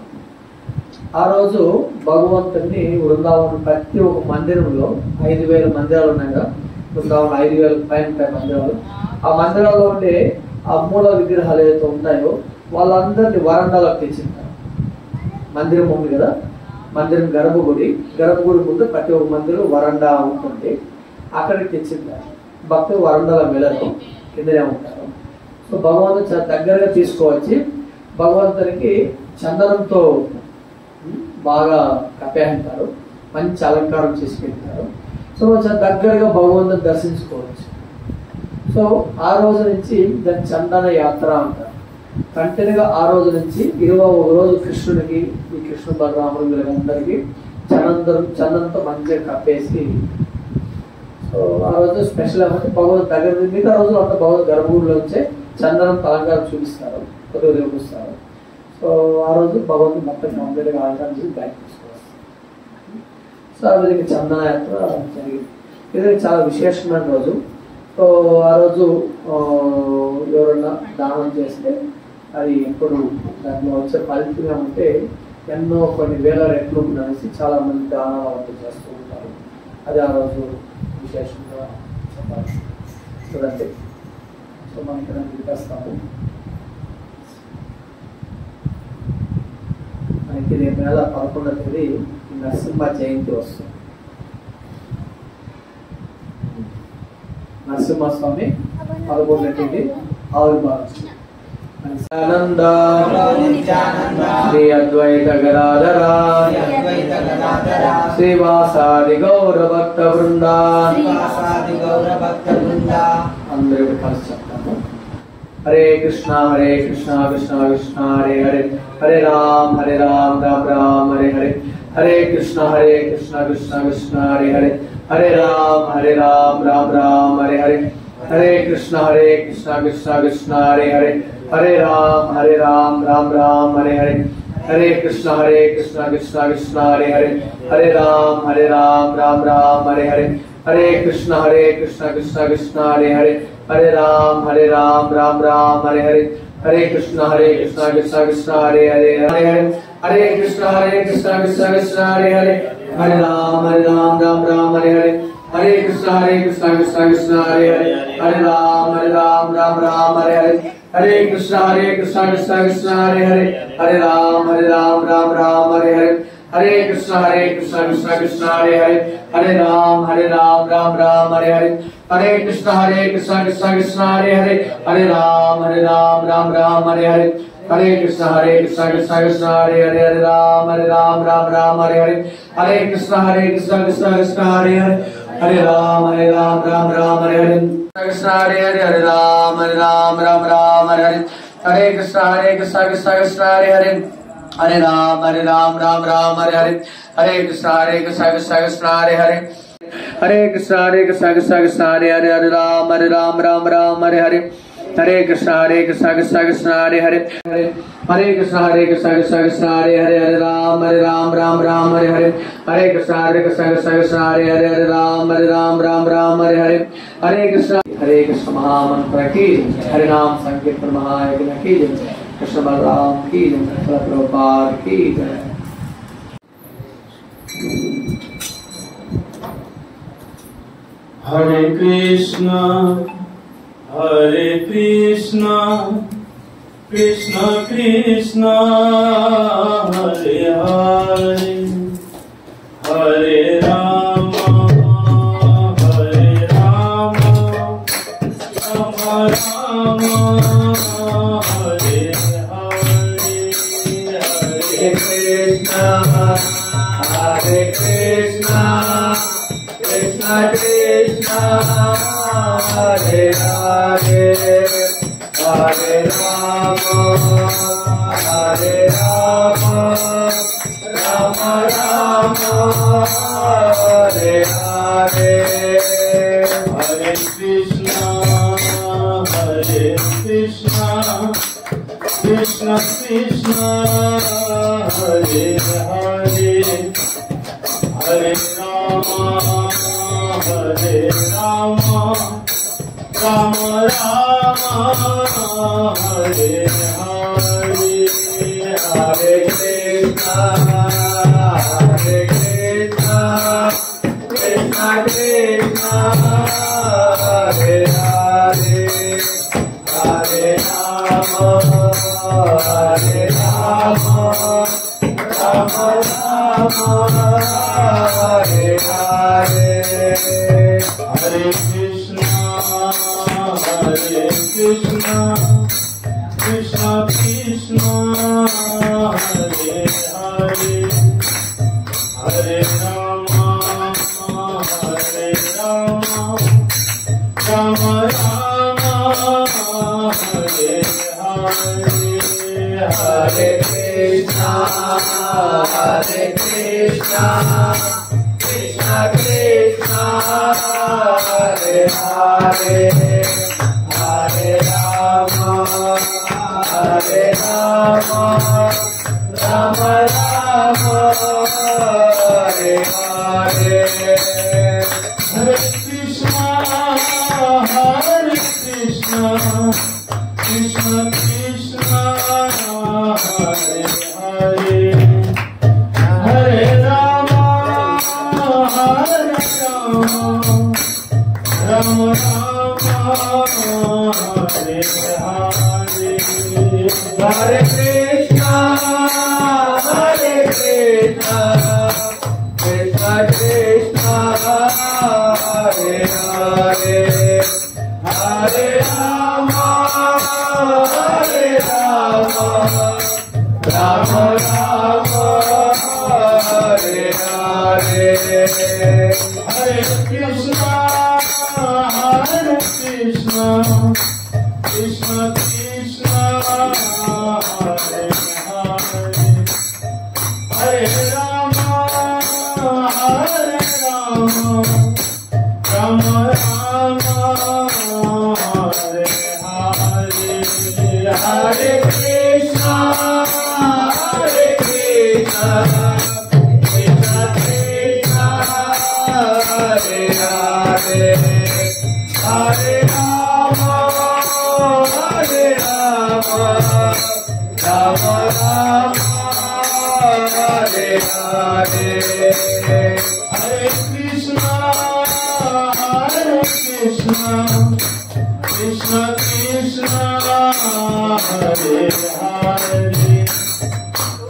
ఆ రోజు భగవంతుడిని బృందావనం ప్రతి ఒక్క మందిరంలో 5,000 మందిరాలు ఉన్నాయి కదా, బృందావనం 5,000 పైన మందిరాలు. ఆ మందిరాల్లో ఉండే ఆ మూల విగ్రహాలు ఏదైతే ఉంటాయో వాళ్ళందరినీ వరండాలకు తెచ్చింటారు. మందిరం ఉంది కదా, మందిరం గర్భగుడి ముందు ప్రతి ఒక్క మందిరం వరండా ఉంటుంది, అక్కడికి తెచ్చింటారు. భక్తులు వరండాల వెళ్ళరు, కిందనే ఉంటారు. సో భగవంతుడు చాలా దగ్గరగా తీసుకువచ్చి భగవంతునికి చందనంతో బాగా కప్పేంటారు, మంచి అలంకారం చేసి పెడతారు. సో చాలా దగ్గరగా భగవంతుని దర్శించుకోవచ్చు. సో ఆ రోజు నుంచి దాన్ని చందన యాత్ర అంటారు. కంటిన్యూగా ఆ రోజు నుంచి 21 రోజు కృష్ణుడికి, ఈ కృష్ణ బలరాముడు వీళ్ళందరికీ చందనంతో మంచిగా కప్పేసి, సో ఆ రోజు స్పెషల్ ఏమంటే భగవంతు దగ్గర మిగతా రోజులు అంతా భగవంతు గర్భగుడిలో వచ్చే చందనం అలంకారం చూపిస్తారు, కొద్దిగా చూపిస్తారు. సో ఆ రోజు భగవంతుడు మొత్తం కంప్లీట్గా అలంకారం చేసి బ్యాక్ తీసుకొస్తారు. సో ఆ విధంగా చందన యాత్ర జరిగింది. ఇది చాలా విశేషమైన రోజు. సో ఆ రోజు ఎవరన్నా దానం చేస్తే అది ఎప్పుడు దాంట్లో వచ్చే ఫలితం ఏమంటే ఎన్నో కొన్ని వేల రెట్లు అనేసి చాలా మంది దానాలు వంటి చేస్తూ ఉంటారు. అది ఆ రోజు విశేషంగా చెప్పాలి. చూడండి, సో మనం ఇక్కడ నిలిపేస్తాము. మనకి రేపు నెల 11వ తేదీ నరసింహ జయంతి వస్తుంది. నరసింహస్వామి 11వ ఆవిర్భావం. శ్రీ అద్వైత గదాధర శ్రీవాసాది గౌర భక్త బృంద అందరూ కలిసి చెప్తాము. Hare Krishna Krishna Krishna Hare Hare, Hare Ram Ram Ram Hare Hare, Hare Krishna Krishna Krishna Hare Hare, Hare Ram Ram Hare Hare, Hare Krishna Krishna Krishna Hare Hare, Hare Ram Ram Hare Hare, Hare Krishna Krishna Krishna Hare Hare, Hare Ram Ram Hare Hare, Hare Krishna Krishna Krishna Hare Hare, Hare Ram Ram Hare Hare, Hare Krishna Krishna Krishna Krishna Hare Hare, Hare Krishna Krishna Krishna Krishna Hare Hare, Hare Ram Ram Ram Hare Hare Hare Krishna Krishna Krishna Hare Hare Hare Ram Ram Ram Hare Hare Hare Krishna Krishna Krishna Hare Hare Hare Ram Ram Hare Hare Hare Krishna Krishna Krishna Hare Hare Hare Ram Hare Ram Hare Hare Hare Krishna Krishna Krishna Hare Hare Hare Ram Ram Hare Hare Hare Krishna Krishna Krishna Hare Hare Hare Ram Ram Hare Hare Hare Krishna Krishna Krishna Hare Hare Hare Ram Hare Hare Krishna Hare Hare Hare Ram Hare Hare Hare Krishna Krishna Krishna Hare Hare Hare Ram Hare Hare Hare Krishna Krishna Krishna Hare Hare Hare Krishna Krishna Krishna Hare Hare Hare Ram Hare Hare Hare Hare Krishna Krishna Krishna Hare Hare Hare Krishna Krishna Krishna Hare Hare Hare Ram Hare Hare Hare Krishna Krishna Krishna Hare Hare Hare Ram Hare Hare Hare Krishna Mahamantra ki Hare Ram Sankirtan Mahayagna ki Krishna Balaram ki Prabhupada ki Hare Krishna Krishna Krishna Hare Hare Hare Rama Rama Rama Hare Hare Hare Krishna Krishna Krishna Hare Hare Hare Rama Rama Rama Hare Hare Hare Krishna Krishna Krishna Hare Hare Hare Rama Rama Rama Hare Hare Hare Krishna Krishna Krishna Hare Hare Hare Rama Rama Rama Hare Hare Hare Krishna Krishna Krishna Hare Hare Hare Rama Rama Rama Hare Hare Hare Krishna Krishna Krishna Hare Hare Hare Rama Rama Rama Hare Hare Hare Krishna Krishna Krishna Hare Hare Hare Rama Rama Rama Hare Hare Hare Krishna Krishna Krishna Hare Hare Hare Rama Rama Rama Hare Hare Hare Krishna Krishna Krishna Hare Hare Hare Rama Rama Rama Hare Hare Hare Krishna Krishna Krishna Hare Hare Hare Rama Rama Rama Krishna Krishna Hare Hare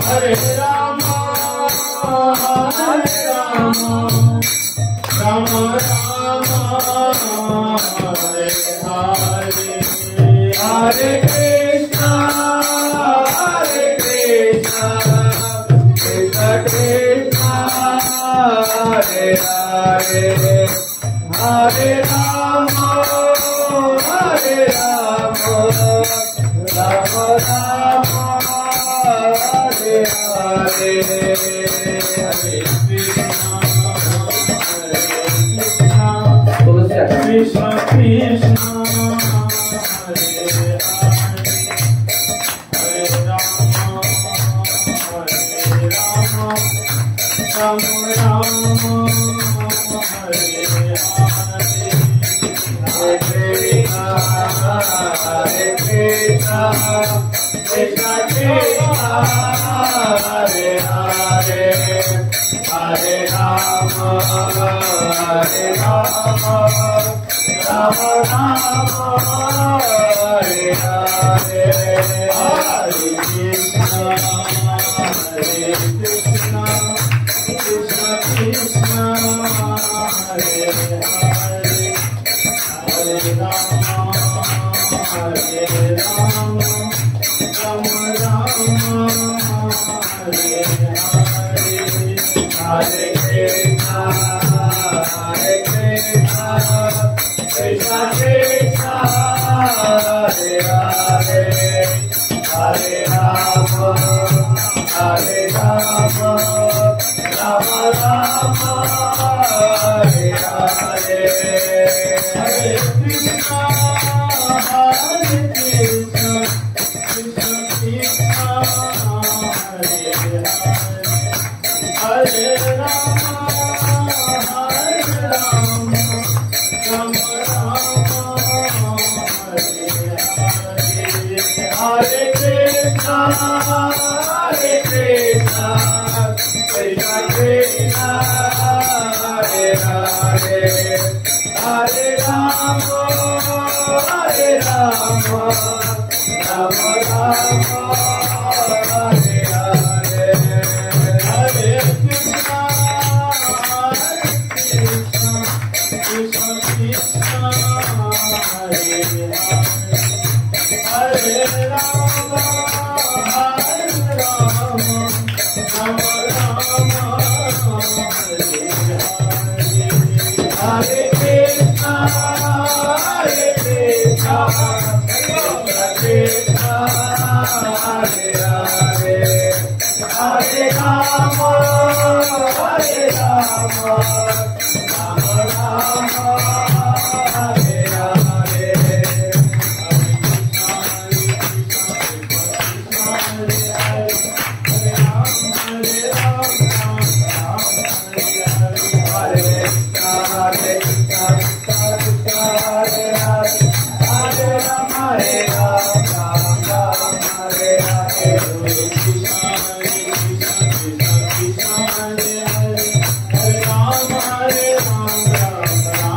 Hare Rama Hare Rama Rama Rama Hare Hare Hare Krishna Krishna Krishna Hare Hare Hare Rama Hare Rama Rama Rama Hare Hare Hare Krishna Krishna Hare Hare Rama Rama Rama Hare Hare Hare Krishna Krishna Krishna Hare Hare Hare Rama Hare Rama Rama Rama Hare Hare Hare Krishna Krishna Krishna Krishna Hare Hare Hare Rama Hare Rama Rama Rama Hare Hare Hare Krishna Krishna Krishna Krishna Hare Hare Hare Rama Hare Rama Rama Rama Hare Hare Hare Krishna Krishna Krishna Hare Hare Hare Rama Hare Rama Rama Rama Hare Hare Krishna Krishna Krishna Krishna Hare Hare Hare Rama Hare Rama Rama Rama Hare Hare Hare Krishna Krishna Krishna Hare Hare Rama Hare Rama Rama Rama Hare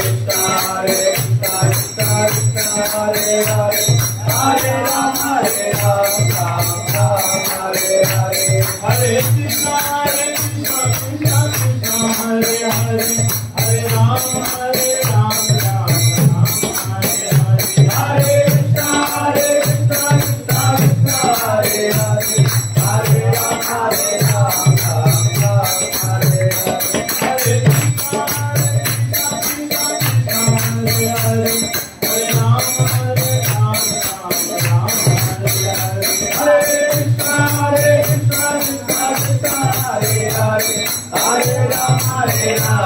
Hare Krishna Krishna Krishna Hare Hare Hare Rama Hare Rama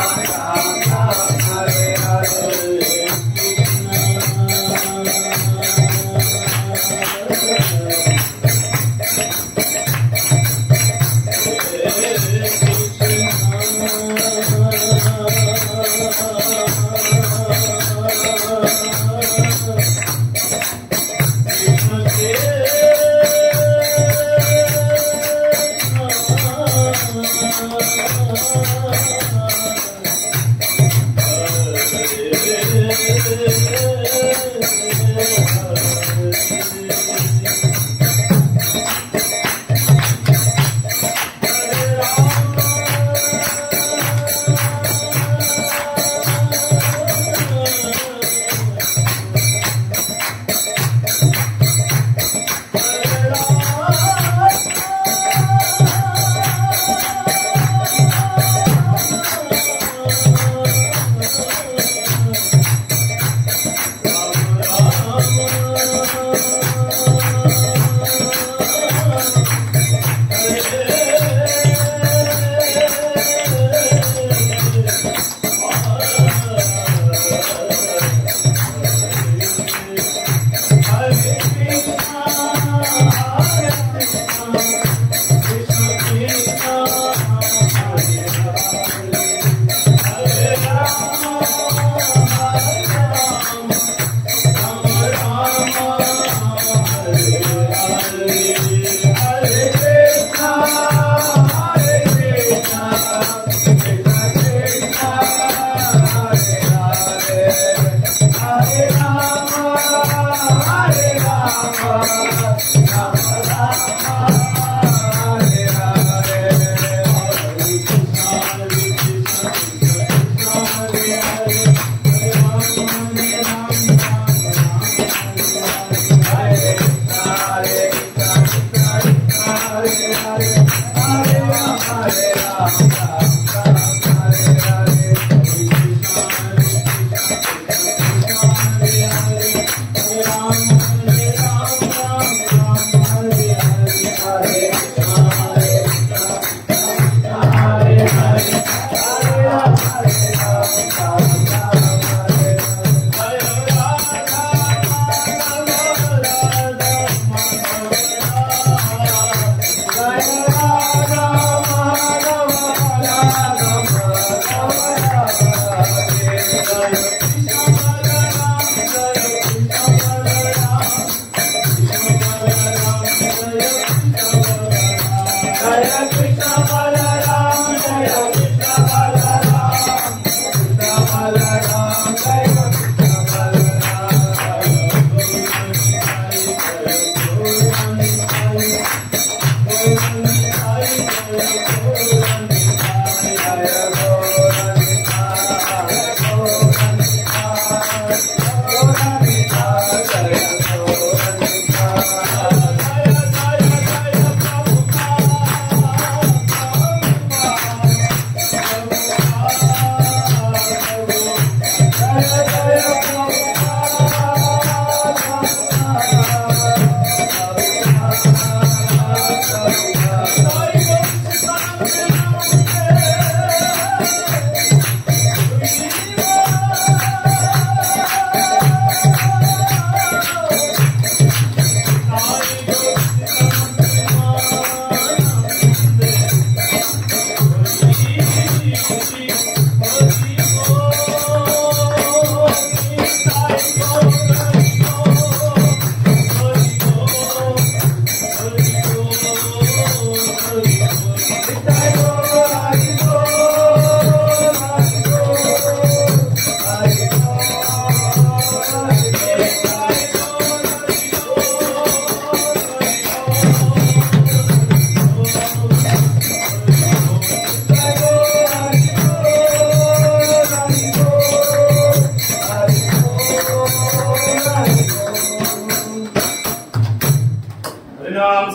Rama Rama Hare Hare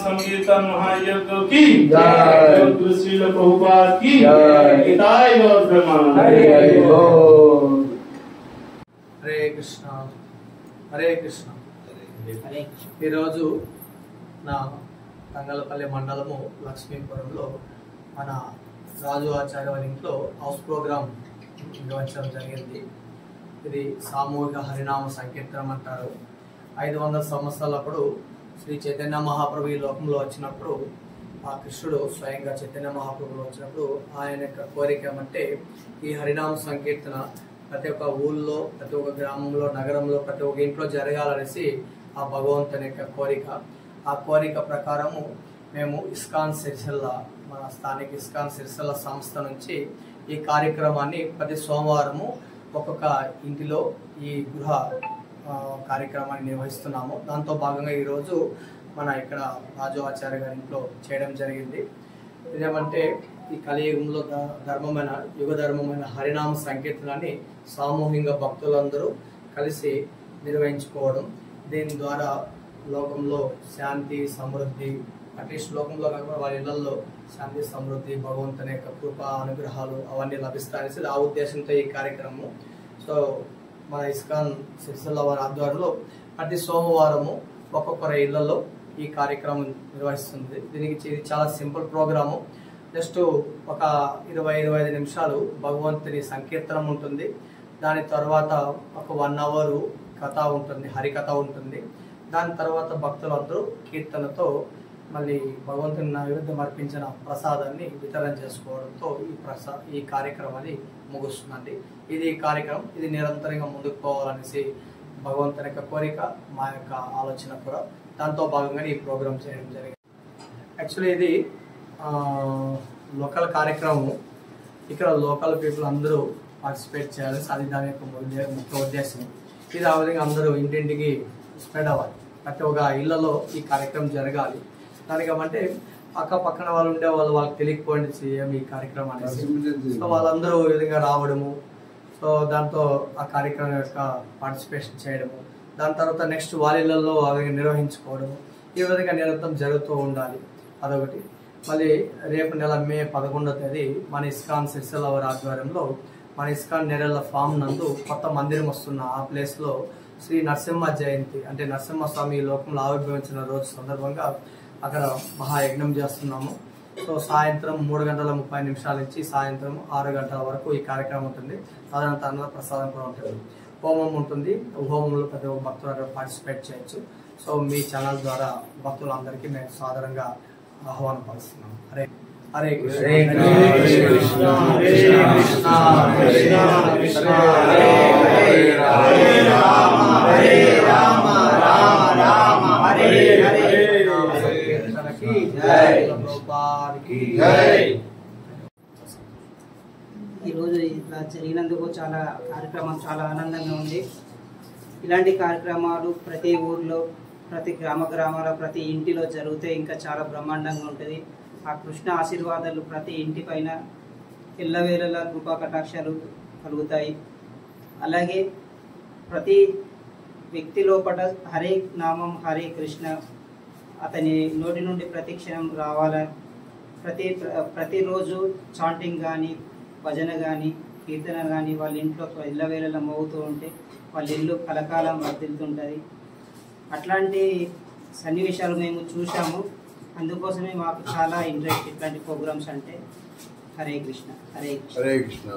संकीर्तन महायज्ञ की जय, श्रील प्रभुपाद की जय, हिताय गौर ब्रह्मानंद। हरे कृष्ण हरे कृष्ण। ఈరోజు నా తంగలపల్లి మండలము లక్ష్మీపురంలో మన రాజు ఆచార్య వారి ఇంట్లో హౌస్ ప్రోగ్రామ్ నిర్వహించడం జరిగింది. ఇది సామూహిక హరినామ సంకీర్తనం అంటారు. 500 సంవత్సరాలప్పుడు శ్రీ చైతన్య మహాప్రభు ఈ లోకంలో వచ్చినప్పుడు, ఆ కృష్ణుడు స్వయంగా చైతన్య మహాప్రభులో వచ్చినప్పుడు ఆయన యొక్క కోరిక ఏమంటే ఈ హరినామ సంకీర్తన ప్రతి ఒక్క ఊళ్ళో, ప్రతి ఒక్క గ్రామంలో, నగరంలో, ప్రతి ఒక్క ఇంట్లో జరగాలనేసి ఆ భగవంతుని యొక్క కోరిక. ఆ కోరిక ప్రకారము మేము ఇస్కాన్ సిరిసిల్ల, మన స్థానిక ఇస్కాన్ సిరిసిల్ల సంస్థ నుంచి ఈ కార్యక్రమాన్ని ప్రతి సోమవారము ఒక్కొక్క ఇంటిలో ఈ గృహ కార్యక్రమాన్ని నిర్వహిస్తున్నాము. దాంతో భాగంగా ఈరోజు మన ఇక్కడ రాజు ఆచార్య గారి ఇంట్లో చేయడం జరిగింది. ఇదేమంటే ఈ కలియుగంలో ధర్మమైన యుగ ధర్మమైన హరినామ సంకీర్తనాన్ని సామూహికంగా భక్తులందరూ కలిసి నిర్వహించుకోవడం, దీని ద్వారా లోకంలో శాంతి సమృద్ధి, అట్లీస్ట్ లోకంలో కాకుండా వాళ్ళ ఇళ్లలో శాంతి సమృద్ధి, భగవంతుని యొక్క కృప అనుగ్రహాలు అవన్నీ లభిస్తాయనేసి ఆ ఉద్దేశంతో ఈ కార్యక్రమం. సో మన ఇస్కాన్ సిరిసిల్ల వారి ఆధ్వర్యంలో ప్రతి సోమవారము ఒక్కొక్కరి ఇళ్లలో ఈ కార్యక్రమం నిర్వహిస్తుంది. దీనికి ఇది చాలా సింపుల్ ప్రోగ్రాము. జస్ట్ ఒక 20-25 నిమిషాలు భగవంతుని సంకీర్తనం ఉంటుంది. దాని తర్వాత ఒక 1 అవర్ కథ ఉంటుంది, హరికథ ఉంటుంది. దాని తర్వాత భక్తులందరూ కీర్తనతో మళ్ళీ భగవంతుని నైవేద్యం అర్పించిన ప్రసాదాన్ని వితరణ చేసుకోవడంతో ఈ కార్యక్రమాన్ని ముగుస్తుందండి. ఇది కార్యక్రమం ఇది నిరంతరంగా ముందుకు పోవాలనేసి భగవంతుని యొక్క కోరిక, మా యొక్క ఆలోచన కూడా. దాంతో భాగంగా ఈ ప్రోగ్రామ్ చేయడం జరిగింది. యాక్చువల్లీ ఇది లోకల్ కార్యక్రమం. ఇక్కడ లోకల్ పీపుల్ అందరూ పార్టిసిపేట్ చేయాలి, అది దాని యొక్క ముఖ్య ఉద్దేశం. ఇది ఆ విధంగా అందరూ ఇంటింటికి స్ప్రెడ్ అవ్వాలి, ప్రతి ఒక్క ఇళ్లలో ఈ కార్యక్రమం జరగాలి. దానికి ఏమంటే అక్క పక్కన వాళ్ళు ఉండే వాళ్ళకి తెలియకపోయింది చేయం ఈ కార్యక్రమం అనేసి. సో వాళ్ళందరూ ఈ విధంగా రావడము, సో దాంతో ఆ కార్యక్రమం యొక్క పార్టిసిపేషన్ చేయడము, దాని తర్వాత నెక్స్ట్ వాళ్ళ ఇళ్లలో అవి నిర్వహించుకోవడము, ఈ విధంగా నిరంతరం జరుగుతూ ఉండాలి. అదొకటి. మళ్ళీ రేపు నెల మే 11వ తేదీ మన ఇస్కాన్ సిరిసిల్ల వారి ఆధ్వర్యంలో మన ఇస్కాన్ నెరెళ్ళ ఫామ్ నందు కొత్త మందిరం వస్తున్న ఆ ప్లేస్లో శ్రీ నరసింహ జయంతి అంటే నరసింహస్వామి లోకంలో ఆవిర్భవించిన రోజు సందర్భంగా అక్కడ మహాయజ్ఞం చేస్తున్నాము. సో సాయంత్రం 3:30 నుంచి సాయంత్రం 6 గంటల వరకు ఈ కార్యక్రమం ఉంటుంది. సాధారణంగా అన్న ప్రసాదం కూడా ఉంటుంది, హోమం ఉంటుంది. హోమంలో ప్రతి ఒక్క భక్తులు అక్కడ పార్టిసిపేట్ చేయొచ్చు. సో మీ ఛానల్ ద్వారా భక్తులందరికీ మేము సాధారణంగా ఆహ్వానం పరుస్తున్నాం. హరే హరే కృష్ణ కృష్ణ కృష్ణ హరే హరే రామ హరే రామ రామ రామ హరే హరే. ఈరోజు ఇట్లా జరిగినందుకు కార్యక్రమం చాలా ఆనందంగా ఉంది. ఇలాంటి కార్యక్రమాలు ప్రతి ఊర్లో, ప్రతి గ్రామాల, ప్రతి ఇంటిలో జరిగితే ఇంకా చాలా బ్రహ్మాండంగా ఉంటుంది. ఆ కృష్ణ ఆశీర్వాదాలు ప్రతి ఇంటి పైన ఎల్లవేళలా కృపా కటాక్షాలు కలుగుతాయి. అలాగే ప్రతి వ్యక్తి లోపల హరే నామం హరే కృష్ణ అతని నోటి నుండి ప్రతి క్షణం రావాల. ప్రతిరోజు చాంటింగ్ కానీ, భజన కానీ, కీర్తన కానీ వాళ్ళ ఇంట్లో ఎల్లవేళలా మోగుతూ ఉంటే వాళ్ళ ఇల్లు కలకాలం వర్ధిల్తుంటుంది. అట్లాంటి సన్నివేశాలు మేము చూసాము. అందుకోసమే మాకు చాలా ఇంట్రెస్ట్ ఇట్లాంటి ప్రోగ్రామ్స్ అంటే. హరే కృష్ణ హరే కృష్ణ.